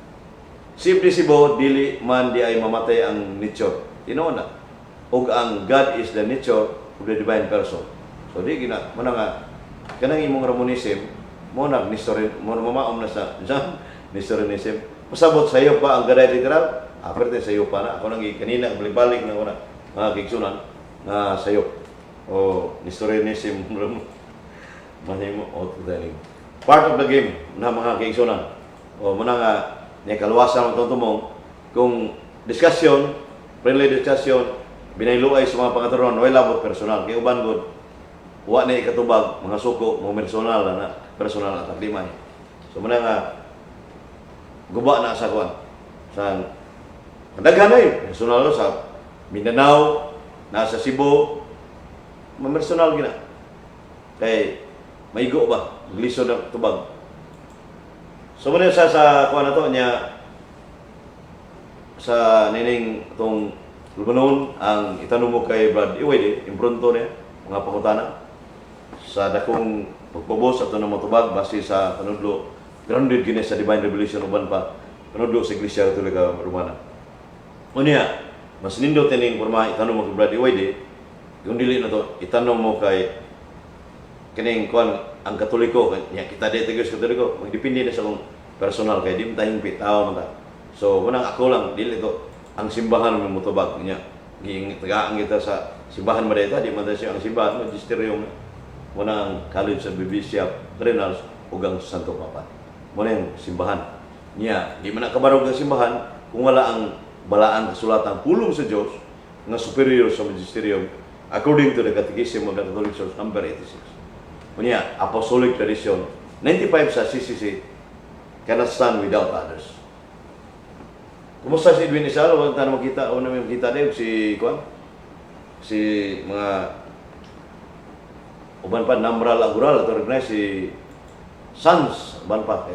Cebu dili man di ay mamatay ang nature tinuon na ug ang God is the nature of the divine person so di gina man nga kanang imong Ramonism mo na Nestorian mo mamaom na sa Nestorianism pasabot sa iyo pa ang gaday literal aperte sa iyo pa na ako nang kanina balik-balik na ko na mga kigsunan na sa iyo o Nestorianism mahimo o tudaling part of the game na mga kigsunan o muna nga niya kaluwasan ang tumong kung discussion friendly discussion binayluay sa mga pangaturon way labot personal kay uban gud wa na ikatubag mga suko mga personal at aglimay so muna nga guba na sa kuan sa daghan ay personal sa Mindanao nasa Cebu personal gina kay maigo ba lisod na tubag so muna sa kuan na to niya sa nining itong Lumanon ang itanong mo kay Brad Iwede impronto niya mga pangutana sa dakong pagpabos at ng matubag base sa panudlo grounded gini sa Divine Revelation uban pa panudlo sa Iglesia Katolika Romana unya mas nindot tining porma itanong mo kay Brad Iwede kung dili na to itanong mo kay kining kuan ang Katoliko nya kita dito sa Katoliko magdepende na sa kung personal kay di tayong pitaw man ta so munang ako lang dili to ang simbahan mo mutubag nya tagaan kita sa simbahan mo dito di man siya ang simbahan magisterium muna ang College of Bishop Renals ug ang Santo Papa muna yung simbahan nya di man kabarog ang simbahan kung wala ang balaan kasulatan pulong sa Dios nga superior sa magisterium according to the Catechism of the Catholic Church number 86 Unya, apostolic tradition. 95 sa CCC cannot stand without others. Kumusta si Edwin Isalo? Huwag tayo makita. O namin makita din si Kwan. Si mga uban pa, Namral Agural at recognize si Sans, uban pa.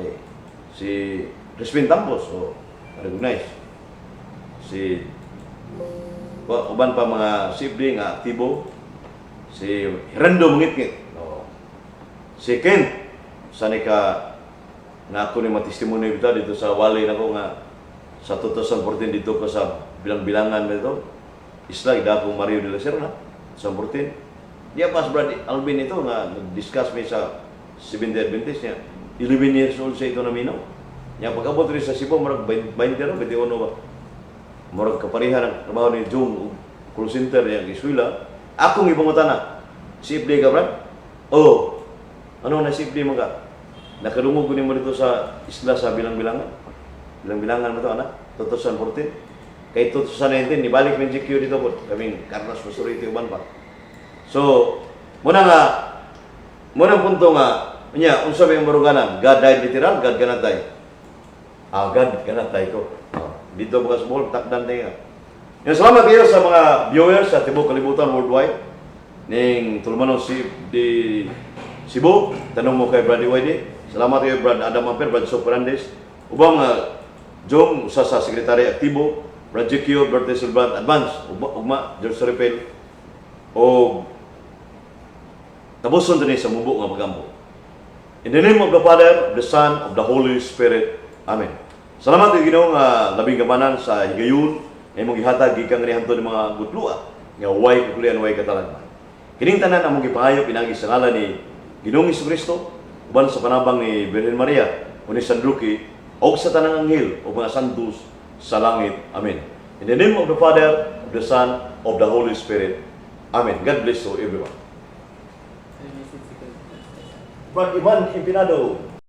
Si Crispin Tampos, o recognize. Si uban pa mga sibling nga aktibo. Si Rando Mungitngit. Si Kent, sani ka na ako ni matestimony dito sa walay na ko nga sa 2014 dito ko sa bilang-bilangan nito. Isla, idakong Mario de la Serna, sa 14. Diya pas Brad Alvin ito nga nag-discuss me sa 70th Adventist niya. 11 years old siya ito na minaw. Niya pag-abot rin sa Cebu, marag 20 rin, 21 ba? Marag kaparihan ang trabaho ni Jung, call center niya, Giswila. Akong ipangutana, si Ibli ka, Brad? Oo. Ano na safety mo ka? Nakadungog ko mo dito sa isla sa bilang-bilangan. Bilang-bilangan mo ito, anak? 2014. Kay 2019, nibalik ng GQ dito po. Kaming Carlos Masuriti uban pa. So, munang punto nga, unsa may maruganan? God died literal, God cannot die. God cannot die ko. Dito bukas bol, takdan tayo. Yung salamat kayo sa mga viewers sa Tibok Kalibutan worldwide. Ning Tulmanon di Cebu, tanong mo kay Brad Iwede. Salamat kayo Brad Adam Amper, Brad Sok Fernandez. Ubang Jong, usa sa sekretary aktibo, Brad GQ, Brad Silbrand Advance, ugma, George Repel, o tabuson din sa mubo nga pagambo. In the name of the Father, of the Son, of the Holy Spirit. Amen. Salamat kayo Ginoo nga labing gamanan sa higayon, nga imong gihatag gikan ni hantud mga gutlua, nga way kukulian, way katalagman. Kining tanan among gipangayo pinagi sa ngalan ni Ginoong Jesucristo, uban sa panabang ni Virgen Maria, o ni San Roque, o sa tanang anghel, o mga santos sa langit. Amen. In the name of the Father, of the Son, of the Holy Spirit. Amen. God bless to everyone. May message si God. Brad Ivan Impinado.